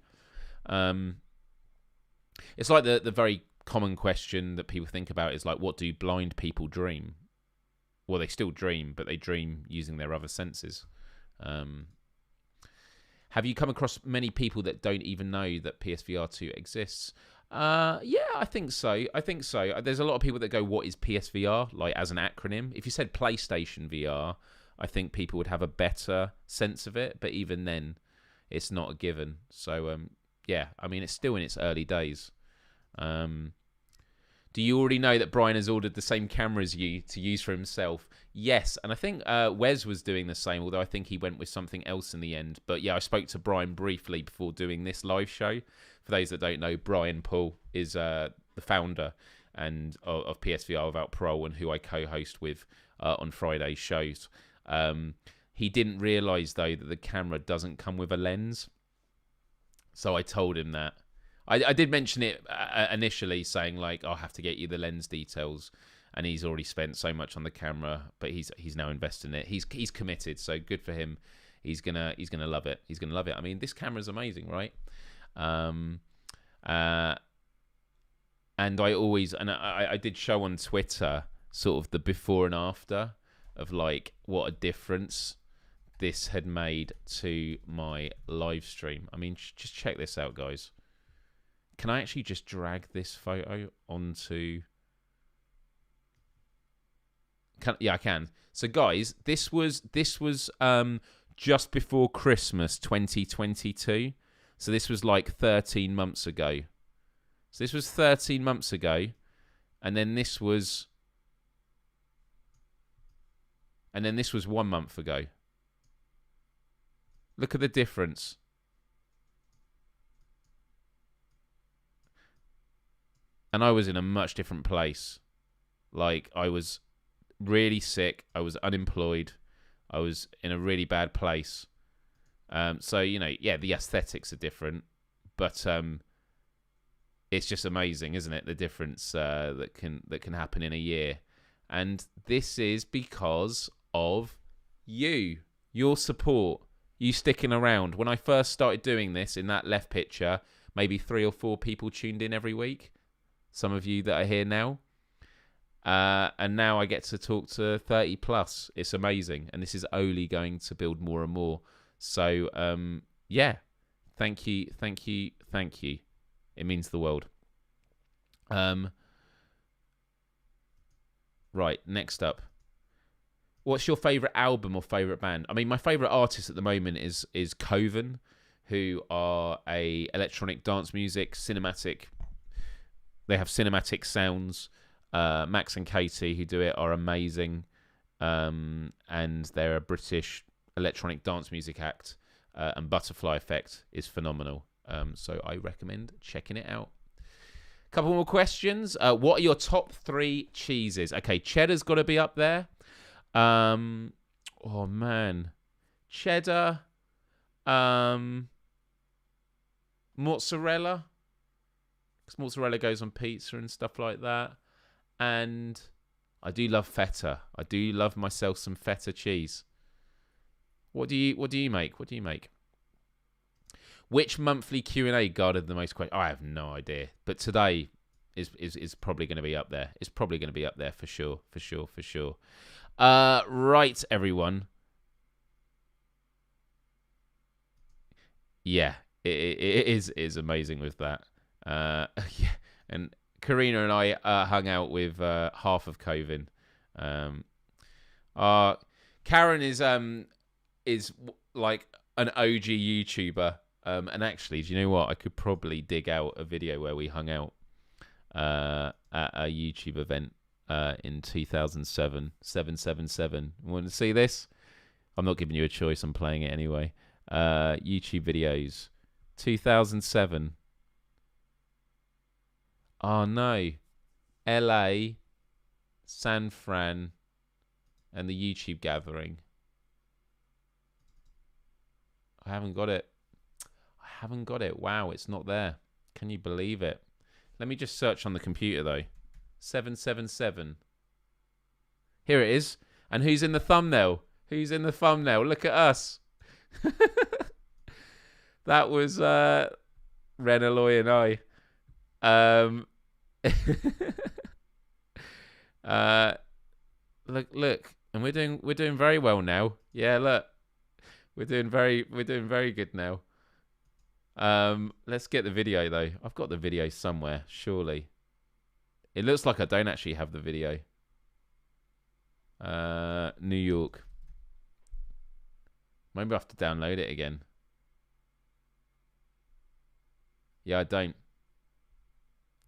It's like the very common question that people think about is like, what do blind people dream? Well, they still dream, but they dream using their other senses. Have you come across many people that don't even know that PSVR 2 exists? Yeah, I think so. There's a lot of people that go, what is PSVR? Like, as an acronym. If you said PlayStation VR... I think people would have a better sense of it, but even then, it's not a given. So, it's still in its early days. Do you already know that Brian has ordered the same camera as you to use for himself? Yes, and I think Wes was doing the same, although I think he went with something else in the end. But yeah, I spoke to Brian briefly before doing this live show. For those that don't know, Brian Paul is the founder and of PSVR Without Parole, and who I co-host with on Friday's shows. He didn't realise, though, that the camera doesn't come with a lens. So I told him that. I did mention it initially, saying, like, I'll have to get you the lens details. And he's already spent so much on the camera, but he's now invested in it. He's committed, so good for him. He's gonna love it. He's gonna love it. I mean, this camera's amazing, right? And I did show on Twitter sort of the before and after of like what a difference this had made to my live stream. I mean, just check this out, guys. Can I actually just drag this photo onto... Yeah, I can. So, guys, this was just before Christmas 2022. So this was like 13 months ago. So this was 13 months ago, and then this was 1 month ago. Look at the difference. And I was in a much different place. Like, I was really sick. I was unemployed. I was in a really bad place. So, yeah, the aesthetics are different. But it's just amazing, isn't it? The difference that can happen in a year. And this is because of you. Your support. You sticking around. When I first started doing this in that left picture, maybe 3 or 4 people tuned in every week. Some of you that are here now. And now I get to talk to 30 plus. It's amazing. And this is only going to build more and more. So, yeah. Thank you. It means the world. Right, next up. What's your favourite album or favourite band? I mean, my favourite artist at the moment is Coven, who are a electronic dance music, cinematic. They have cinematic sounds. Max and Katie, who do it, are amazing. And they're a British electronic dance music act. And Butterfly Effect is phenomenal. So I recommend checking it out. Couple more questions. What are your top 3 cheeses? Okay, cheddar's got to be up there. Oh man, cheddar, mozzarella, because mozzarella goes on pizza and stuff like that. And I do love feta. I do love myself some feta cheese. What do you make? What do you make? Which monthly Q&A garnered the most questions? I have no idea. But today is probably going to be up there. It's probably going to be up there for sure. Right, everyone. Yeah, it is amazing with that. Yeah, and Karina and I hung out with half of Coven. Karen is like an OG YouTuber. And actually, do you know what? I could probably dig out a video where we hung out at a YouTube event in 2007, 777. Want to see this? I'm not giving you a choice. I'm playing it anyway. YouTube videos, 2007. Oh no, LA, San Fran, and the YouTube gathering. I haven't got it. Wow, it's not there. Can you believe it? Let me just search on the computer though. 777. Here it is. And who's in the thumbnail? Look at us. That was Renaloy and I. Look, and we're doing very well now. Yeah, look, we're doing very good now. Let's get the video though. I've got the video somewhere, surely. It looks like I don't actually have the video. New York. Maybe I have to download it again. Yeah, I don't.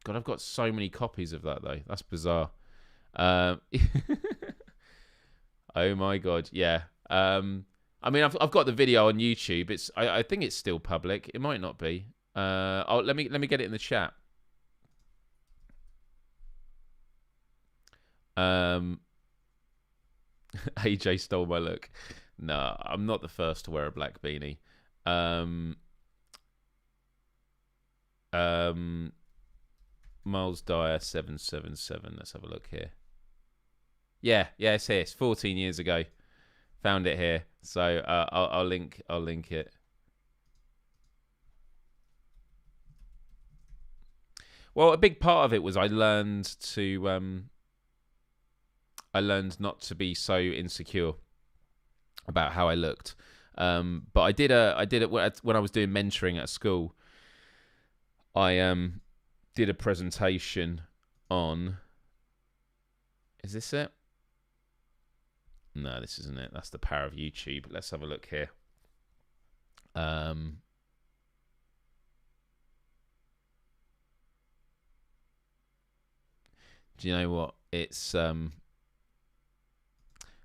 God, I've got so many copies of that though. That's bizarre. Oh my god, yeah. I mean, I've got the video on YouTube. I think it's still public. It might not be. Let me get it in the chat. AJ stole my look. No, I'm not the first to wear a black beanie. Myles Dyer 777. Let's have a look here. Yeah, it's here. It's 14 years ago. Found it here. So I'll link it. Well, a big part of it was I learned not to be so insecure about how I looked. But I did it when I was doing mentoring at school. I did a presentation on. Is this it? No, this isn't it. That's the power of YouTube. Let's have a look here. Do you know what? It's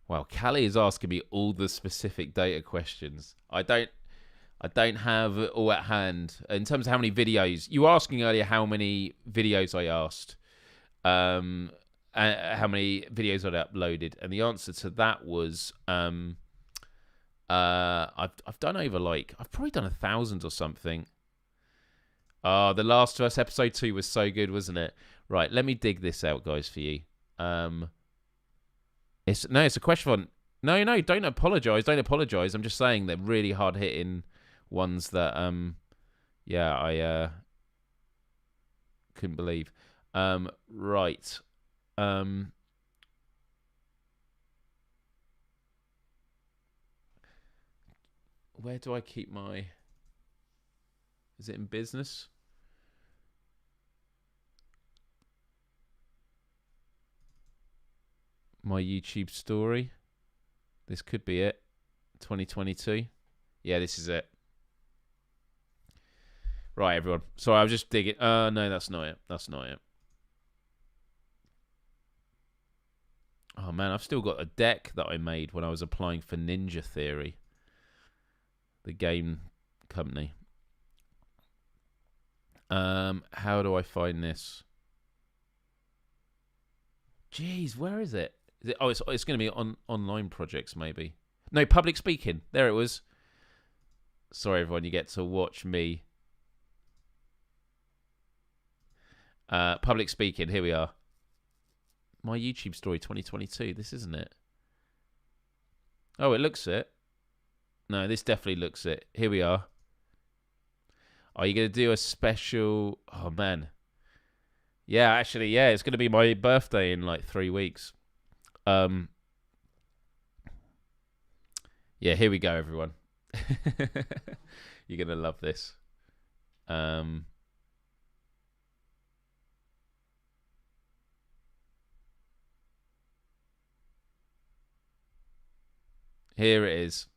well, Callie is asking me all the specific data questions. I don't have it all at hand. In terms of how many videos, you were asking earlier how many videos I asked, how many videos I'd uploaded, and the answer to that was I've done over I've probably done 1,000 or something. Oh, The Last of Us episode 2 was so good, wasn't it? Right, let me dig this out, guys, for you. It's a question on. No, don't apologize. Don't apologize. I'm just saying they're really hard hitting ones that I couldn't believe. Right. Where do I keep my? Is it in business? My YouTube story. This could be it. 2022. Yeah, this is it. Right, everyone. Sorry, I was just digging. No, that's not it. That's not it. Oh man, I've still got a deck that I made when I was applying for Ninja Theory, the game company. How do I find this? Jeez, where is it? Is it? Oh, it's going to be on online projects, maybe. No, public speaking. There it was. Sorry, everyone. You get to watch me. Public speaking. Here we are. My YouTube story 2022. This isn't it. Oh, it looks it. No, this definitely looks it. Here we are. Are you going to do a special? Oh, man. Yeah, actually, yeah. It's going to be my birthday in like 3 weeks. Yeah, here we go, everyone. You're going to love this. Here it is.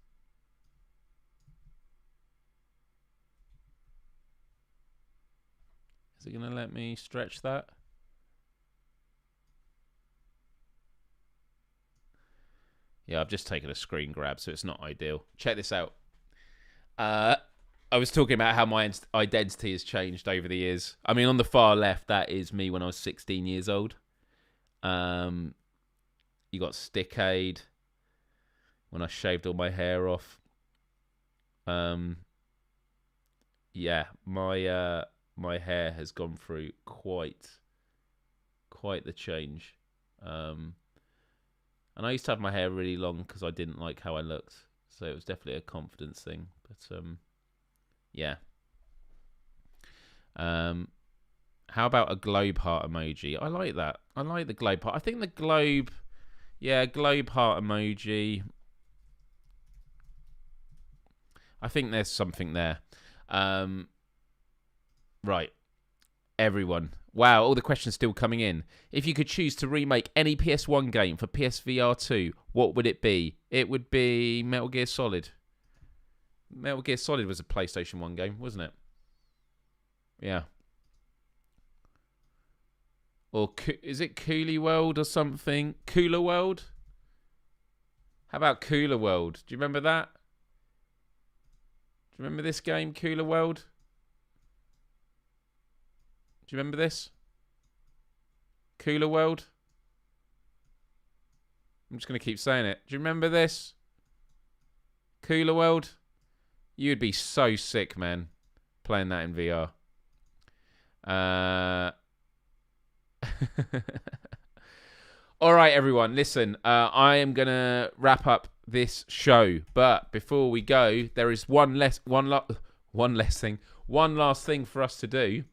Is it going to let me stretch that? Yeah, I've just taken a screen grab, so it's not ideal. Check this out. I was talking about how my identity has changed over the years. I mean, on the far left, that is me when I was 16 years old. You got Stickade when I shaved all my hair off. Yeah, my hair has gone through quite the change. And I used to have my hair really long because I didn't like how I looked. So it was definitely a confidence thing. But yeah. How about a globe heart emoji? I like that. I like the globe heart. I think the globe, globe heart emoji. I think there's something there. Right. Everyone. Wow, all the questions still coming in. If you could choose to remake any PS1 game for PSVR 2, what would it be? It would be Metal Gear Solid. Metal Gear Solid was a PlayStation 1 game, wasn't it? Yeah. Or is it Coolie World or something? Cooler World? How about Cooler World? Do you remember that? Do you remember this game, Cooler World? Do you remember this? Cooler World? I'm just going to keep saying it. Do you remember this? Cooler World? You'd be so sick, man, playing that in VR. All right, everyone. Listen, I am going to wrap up this show. But before we go, there is one last thing for us to do.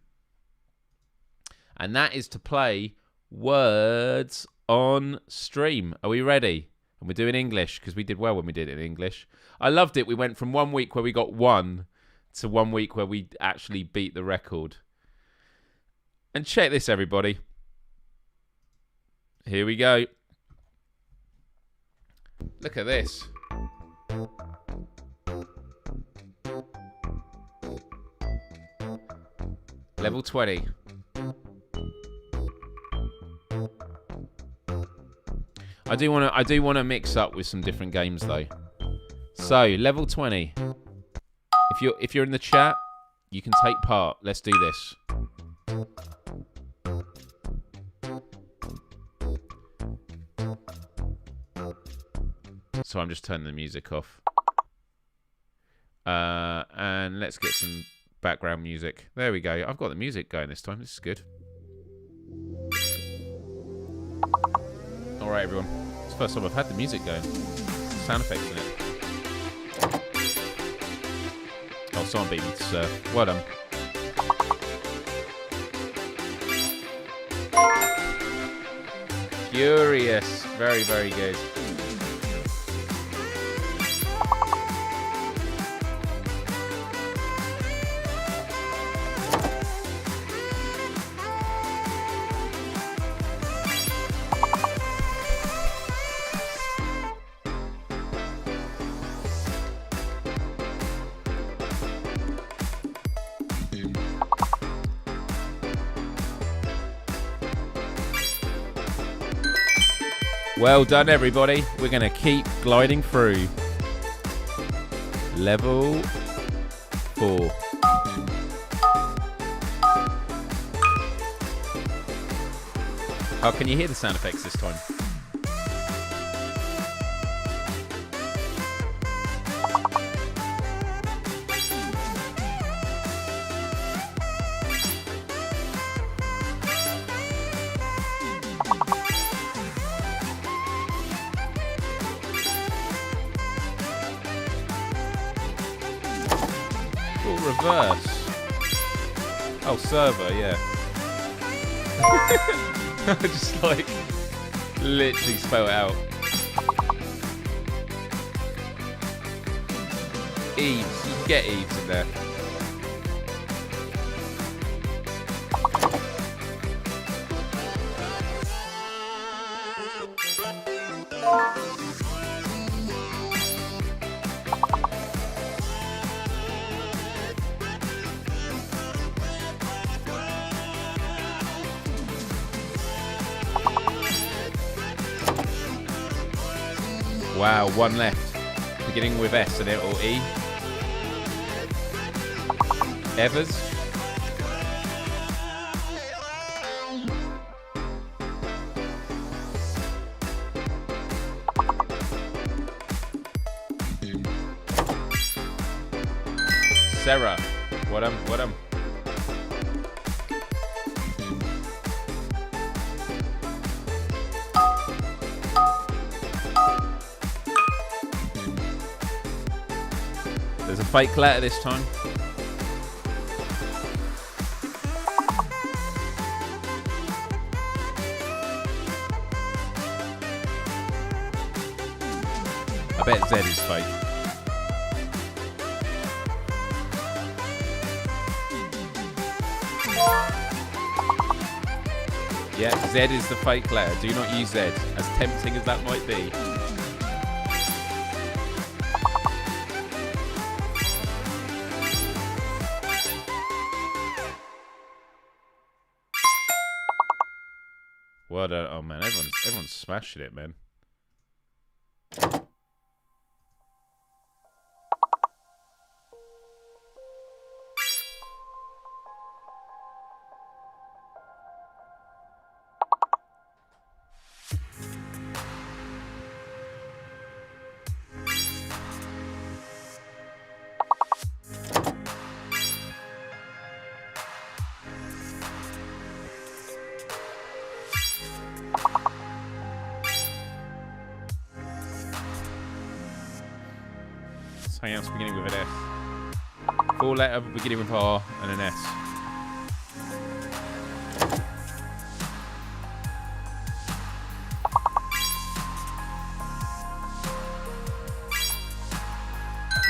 And that is to play Words on Stream. Are we ready? And we're doing English because we did well when we did it in English. I loved it. We went from 1 week where we got 1 to 1 week where we actually beat the record. And check this, everybody. Here we go. Look at this. Level 20. I do want to mix up with some different games though. So, level 20. If you're in the chat, you can take part. Let's do this. So I'm just turning the music off. And let's get some background music. There we go. I've got the music going this time. This is good. Alright, everyone. It's the first time I've had the music going. Sound effects in it. Oh, someone beat me to surf. Well done. Furious. Very, very good. Well done, everybody. We're going to keep gliding through. Level 4. Oh, can you hear the sound effects this time? Reverse. Oh, server, yeah. Just like literally spell it out. Eves. You can get Eves in there. Wow, one left. Beginning with S and it or E. Evers. Sarah. What am? There's a fake letter this time. I bet Z is fake. Yeah, Z is the fake letter. Do not use Z, as tempting as that might be. What a, oh man, everyone's smashing it, man. Hang out beginning with an S. 4 letter beginning with R and an S.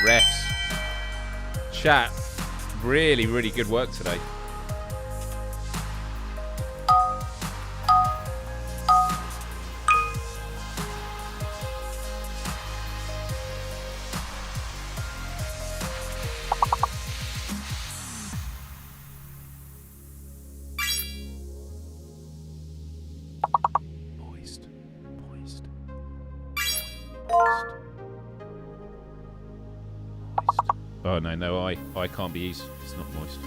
Refs. Chat. Really, really good work today. Oh no, I can't be used. It's not moist.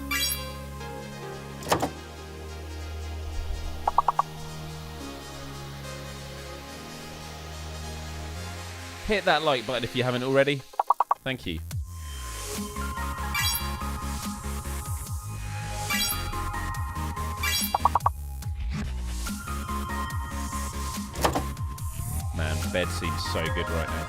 Hit that like button if you haven't already. Thank you. Man, bed seems so good right now.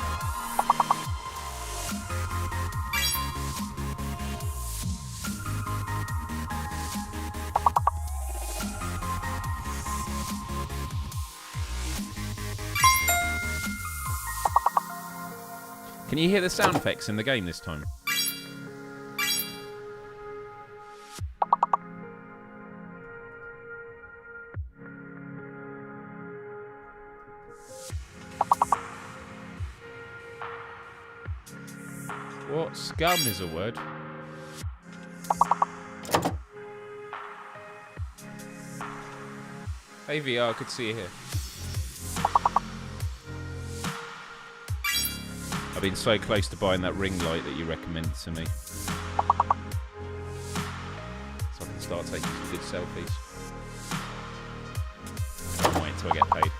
Can you hear the sound effects in the game this time? What? Scum is a word. Hey VR, good to see you here. I've been so close to buying that ring light that you recommended to me. So I can start taking some good selfies. I'll wait until I get paid.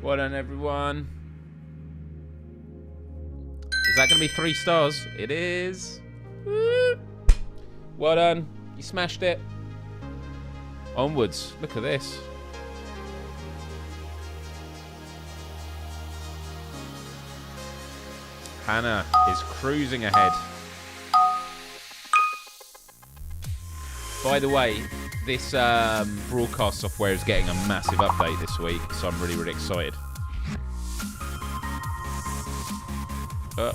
Well done, everyone. Is that going to be 3 stars? It is. Woo. Well done. You smashed it. Onwards. Look at this. Hannah is cruising ahead. By the way, this broadcast software is getting a massive update this week, so I'm really, really excited. Okay,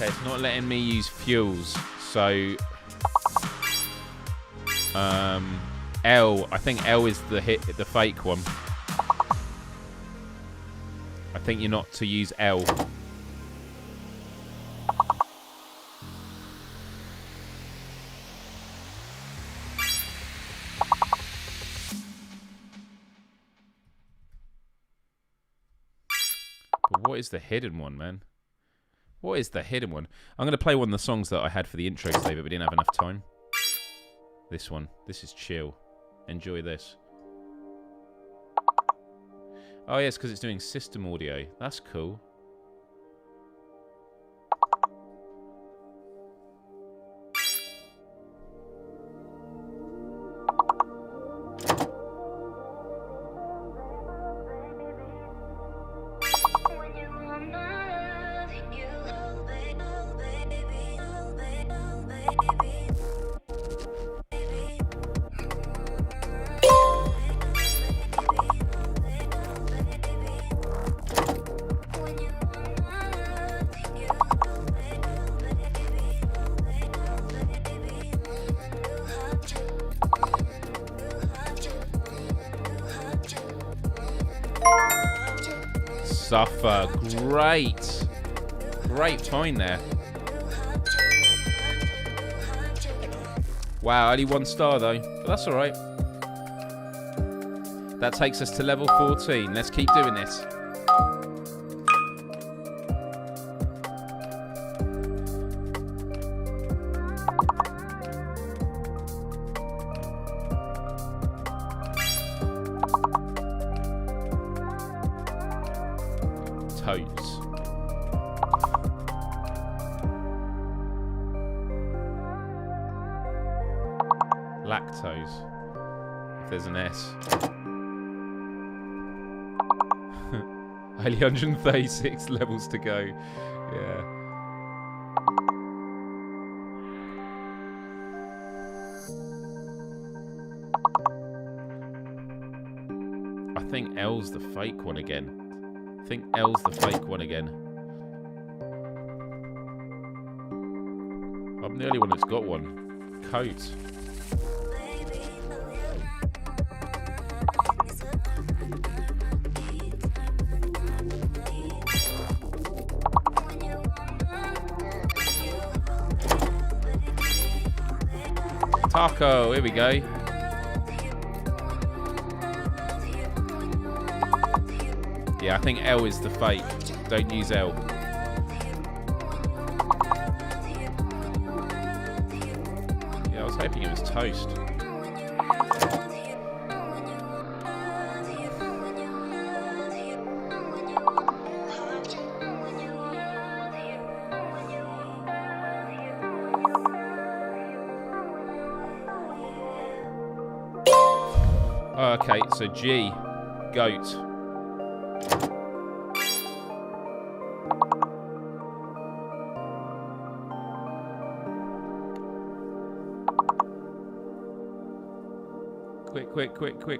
it's not letting me use fuels, so L. I think L is the fake one. I think you're not to use L. But what is the hidden one, man? What is the hidden one? I'm going to play one of the songs that I had for the intro today, but we didn't have enough time. This one. This is chill. Enjoy this. Oh, yes, because it's doing system audio. That's cool. Suffer. Great. Great find there. Wow, only 1 star though. But that's alright. That takes us to level 14. Let's keep doing this. Totes. Lactose. If there's an S. Only 136 levels to go. Yeah. I think L's the fake one again. I think L's the fake one again. I'm the only one that's got one. Coat. Taco, here we go. Yeah, I think L is the fake. Don't use L. Yeah, I was hoping it was toast. Oh, okay, so G, goat.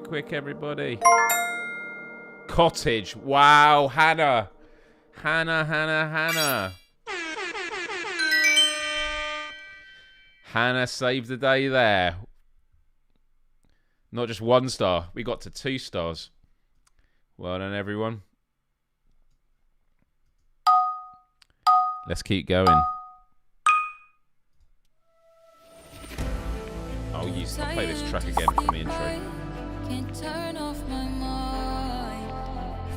Quick, everybody. Cottage. Wow, Hannah. Hannah. Hannah saved the day there. Not just 1 star. We got to 2 stars. Well done, everyone. Let's keep going. I'll play this track again for the intro.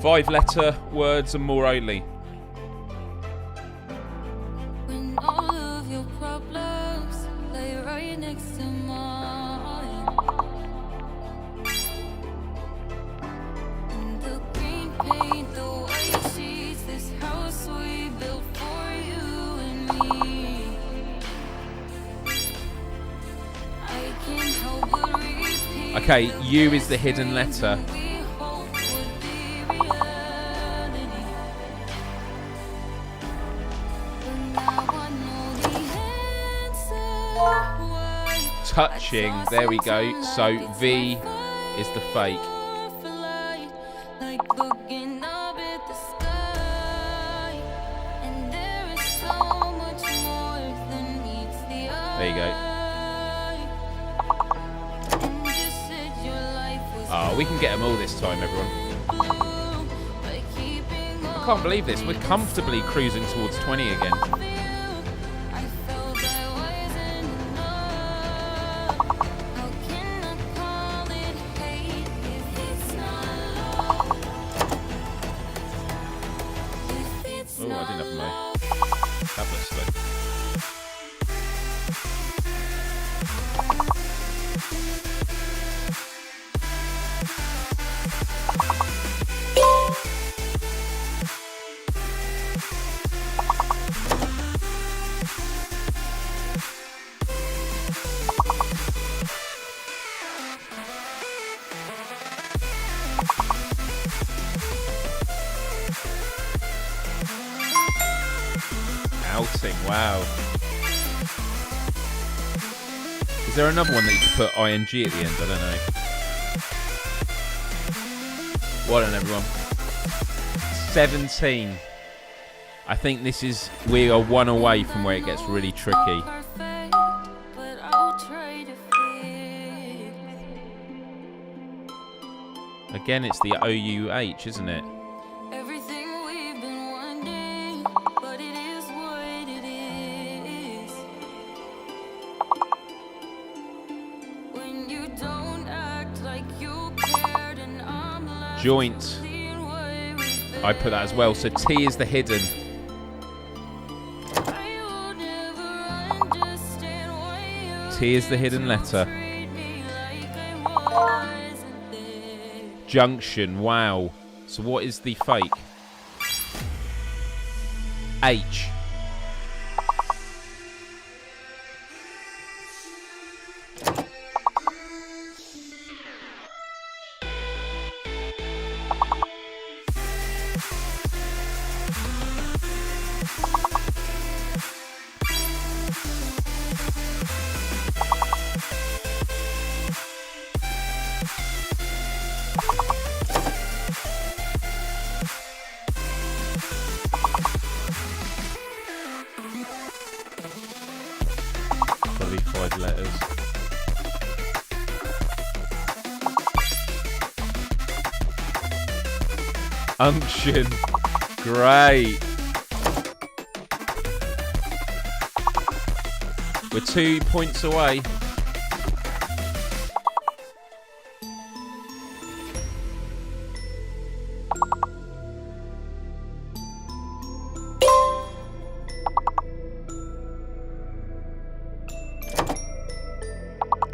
5-letter words and more only. When all of your problems lay right next to mine, and the green paint, the white sheets, this house we built for you and me. I can't help but repeat. Okay, U is the hidden letter. Touching, there we go. So V is the fake. There you go. Oh, we can get them all this time, everyone. I can't believe this. We're comfortably cruising towards 20 again. Wow. Is there another one that you could put ing at the end? I don't know. Well done, everyone. 17. I think we are 1 away from where it gets really tricky. Again, it's the OUH, isn't it? Joint. I put that as well. So T is the hidden. T is the hidden letter. Junction. Wow. So what is the fake? H. Unction. Great. We're 2 points away.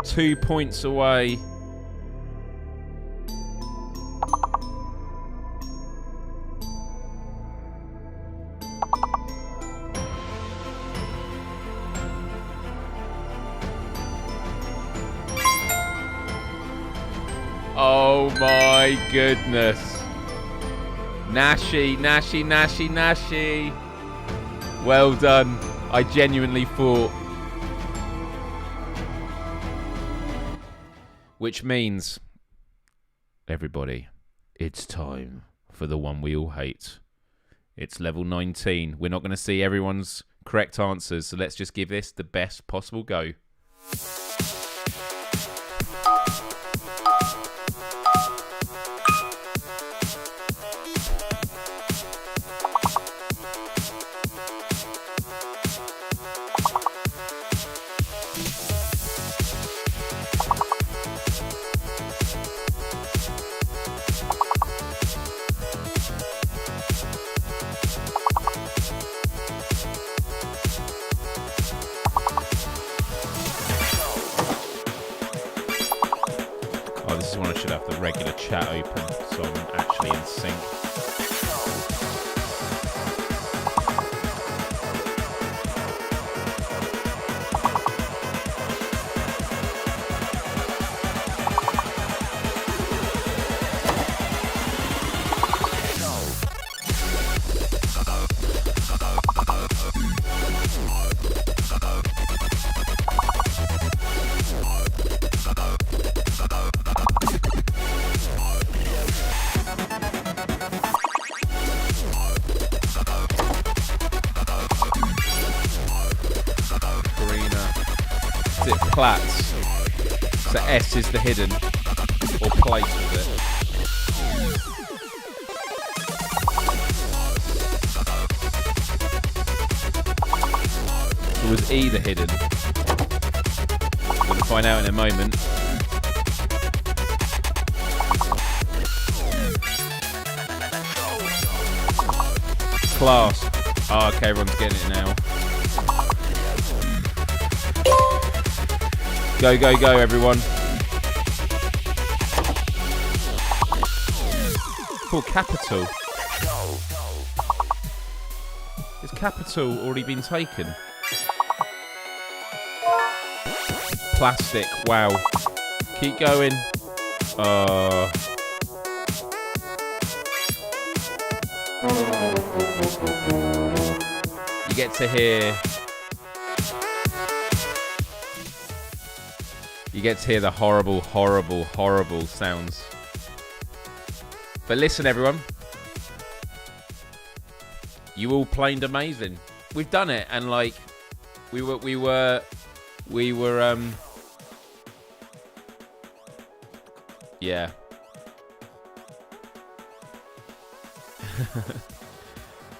Two points away. Oh my goodness. Nashi. Well done. I genuinely thought. Which means, everybody, it's time for the one we all hate. It's level 19. We're not going to see everyone's correct answers, so let's just give this the best possible go. Regular chat open, so I'm actually in sync. Plats. So S is the hidden, or place with it. Or was E the hidden? We'll find out in a moment. Class. Oh, okay, everyone's getting it now. Go, go, go, everyone. For capital. Is capital already been taken? Plastic, wow. Keep going. You get to hear... You get to hear the horrible, horrible, horrible sounds. But listen, everyone. You all played amazing. We've done it, and like, we were, yeah.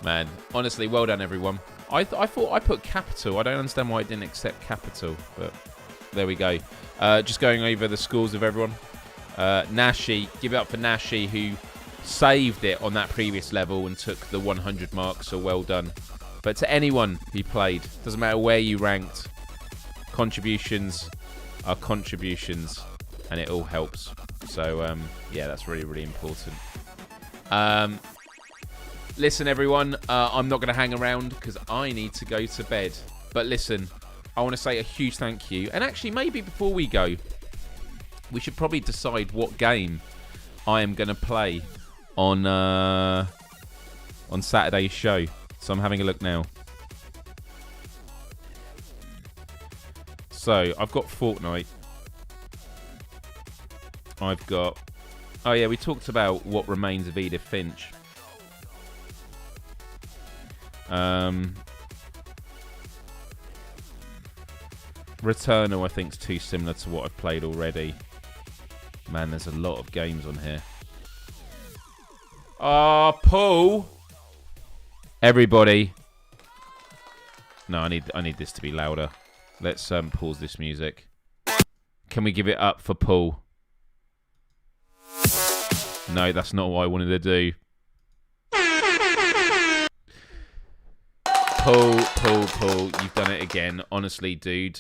Man, honestly, well done, everyone. I thought I put capital. I don't understand why I didn't accept capital, but there we go. Just going over the scores of everyone. Nashi, give it up for Nashi, who saved it on that previous level and took the 100 mark, so well done. But to anyone who played, doesn't matter where you ranked, contributions are contributions, and it all helps. So, yeah, that's really, really important. Listen, everyone, I'm not going to hang around because I need to go to bed. But listen, I want to say a huge thank you. And actually, maybe before we go, we should probably decide what game I am going to play on Saturday's show. So I'm having a look now. So I've got Fortnite. I've got... Oh yeah, we talked about What Remains of Edith Finch. Returnal, I think, is too similar to what I've played already. Man, there's a lot of games on here. Oh, Paul. Everybody. No, I need this to be louder. Let's pause this music. Can we give it up for Paul? No, that's not what I wanted to do. Paul, you've done it again. Honestly, dude.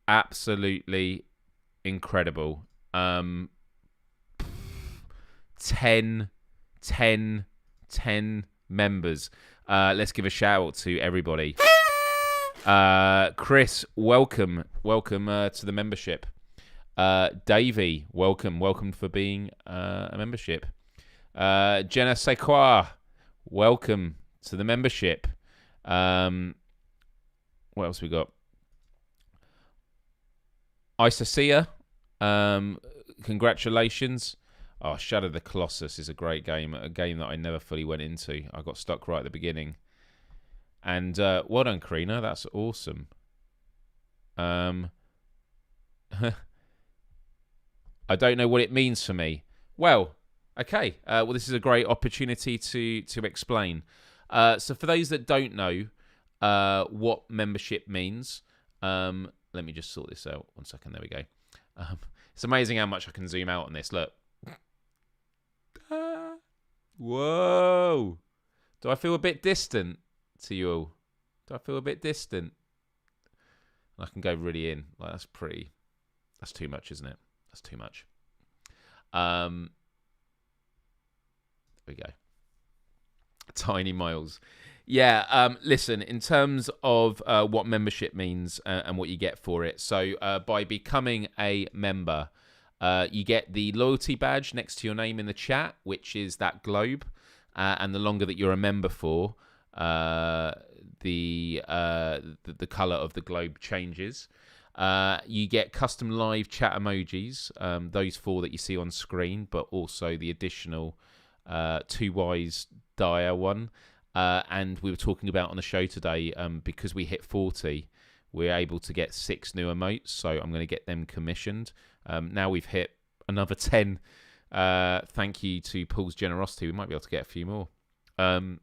Absolutely incredible. 10 members. Let's give a shout out to everybody. Chris, welcome to the membership. Davey, welcome for being a membership. Jenna Sequoia, welcome to the membership. What else we got? Isacia, congratulations. Oh, Shadow the Colossus is a great game, a game that I never fully went into. I got stuck right at the beginning. And well done, Karina, that's awesome. I don't know what it means for me. Well, okay. Well, this is a great opportunity to explain. So for those that don't know what membership means, let me just sort this out. 1 second. There we go. It's amazing how much I can zoom out on this. Look. Whoa. Do I feel a bit distant to you all? Do I feel a bit distant? I can go really in. Like, that's too much, isn't it? That's too much. There we go. Tiny Miles. Yeah, listen, in terms of what membership means and what you get for it. So by becoming a member, you get the loyalty badge next to your name in the chat, which is that globe. And the longer that you're a member for, the colour of the globe changes. You get custom live chat emojis, those 4 that you see on screen, but also the additional 2 Myles Dyer one. And we were talking about on the show today, because we hit 40, we're able to get 6 new emotes, so I'm going to get them commissioned. Now we've hit another 10. Thank you to Paul's generosity. We might be able to get a few more. And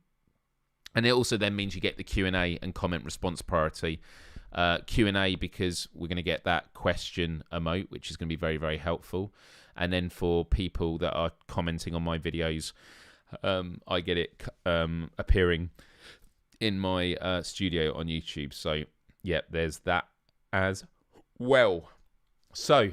it also then means you get the Q&A and comment response priority. Q&A because we're going to get that question emote, which is going to be very, very helpful. And then for people that are commenting on my videos, I get it appearing in my studio on YouTube. So, yeah, there's that as well. So,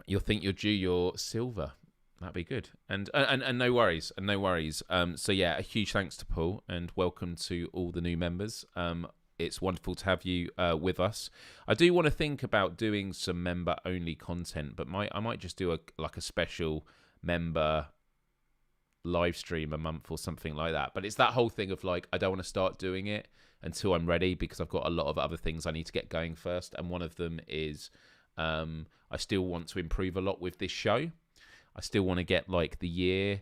you'll think you're due your silver. That'd be good. And no worries. And no worries. So, yeah, a huge thanks to Paul and welcome to all the new members. It's wonderful to have you with us. I do want to think about doing some member-only content, but I might just do a special member live stream a month or something like that. But it's that whole thing of I don't want to start doing it until I'm ready because I've got a lot of other things I need to get going first. And one of them is I still want to improve a lot with this show. I still want to get the year.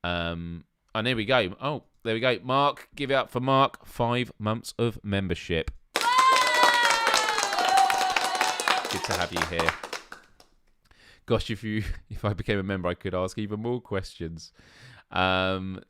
And there we go. Oh, there we go. Mark, give it up for Mark. 5 months of membership. Good to have you here. Gosh, if I became a member, I could ask even more questions. Yeah,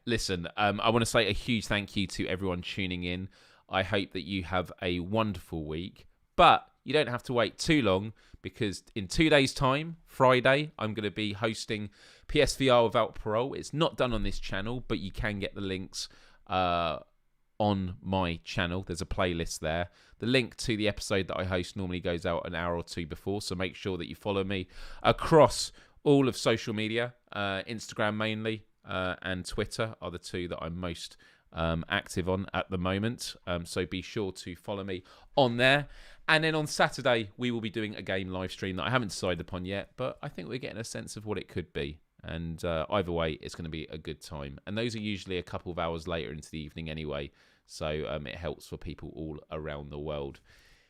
listen, I want to say a huge thank you to everyone tuning in. I hope that you have a wonderful week, but you don't have to wait too long because in 2 days' time, Friday, I'm going to be hosting PSVR Without Parole. It's not done on this channel, but you can get the links on my channel. There's a playlist there. The link to the episode that I host normally goes out an hour or two before, so make sure that you follow me across all of social media, Instagram mainly, and Twitter are the 2 that I'm most active on at the moment. So be sure to follow me on there. And then on Saturday, we will be doing a game live stream that I haven't decided upon yet, but I think we're getting a sense of what it could be. And either way, it's going to be a good time. And those are usually a couple of hours later into the evening anyway. So it helps for people all around the world.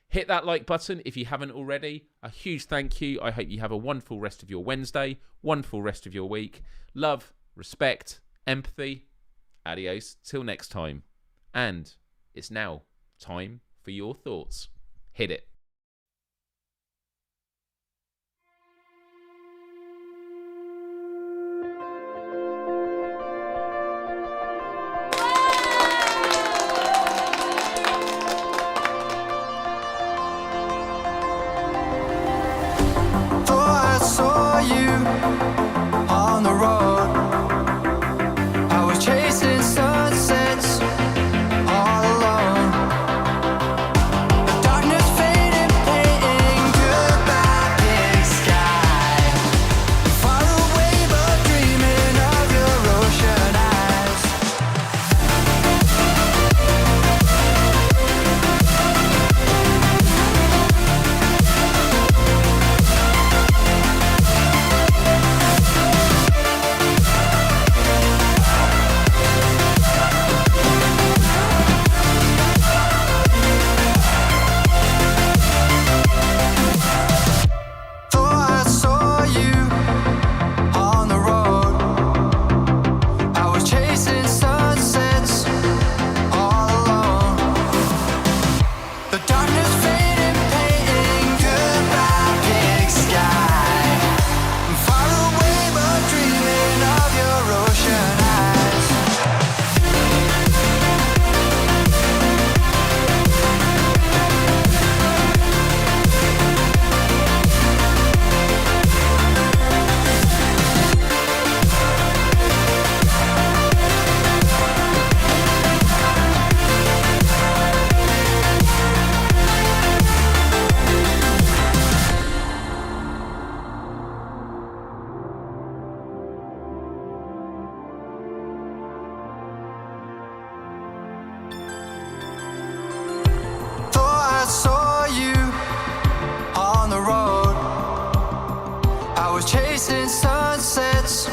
Hit that like button if you haven't already. A huge thank you. I hope you have a wonderful rest of your Wednesday, wonderful rest of your week. Love, respect, empathy. Adios. Till next time. And it's now time for your thoughts. Hit it. you on the road. I was chasing sunsets all alone. The darkness faded, painting goodbye big sky. Far away but dreaming of your ocean eyes. Thought I saw you on the road. I was chasing sunsets all alone. The darkness faded, painting goodbye big sky. I'm far away but dreaming of your ocean eyes. Thought I saw you on the road. I was chasing sunsets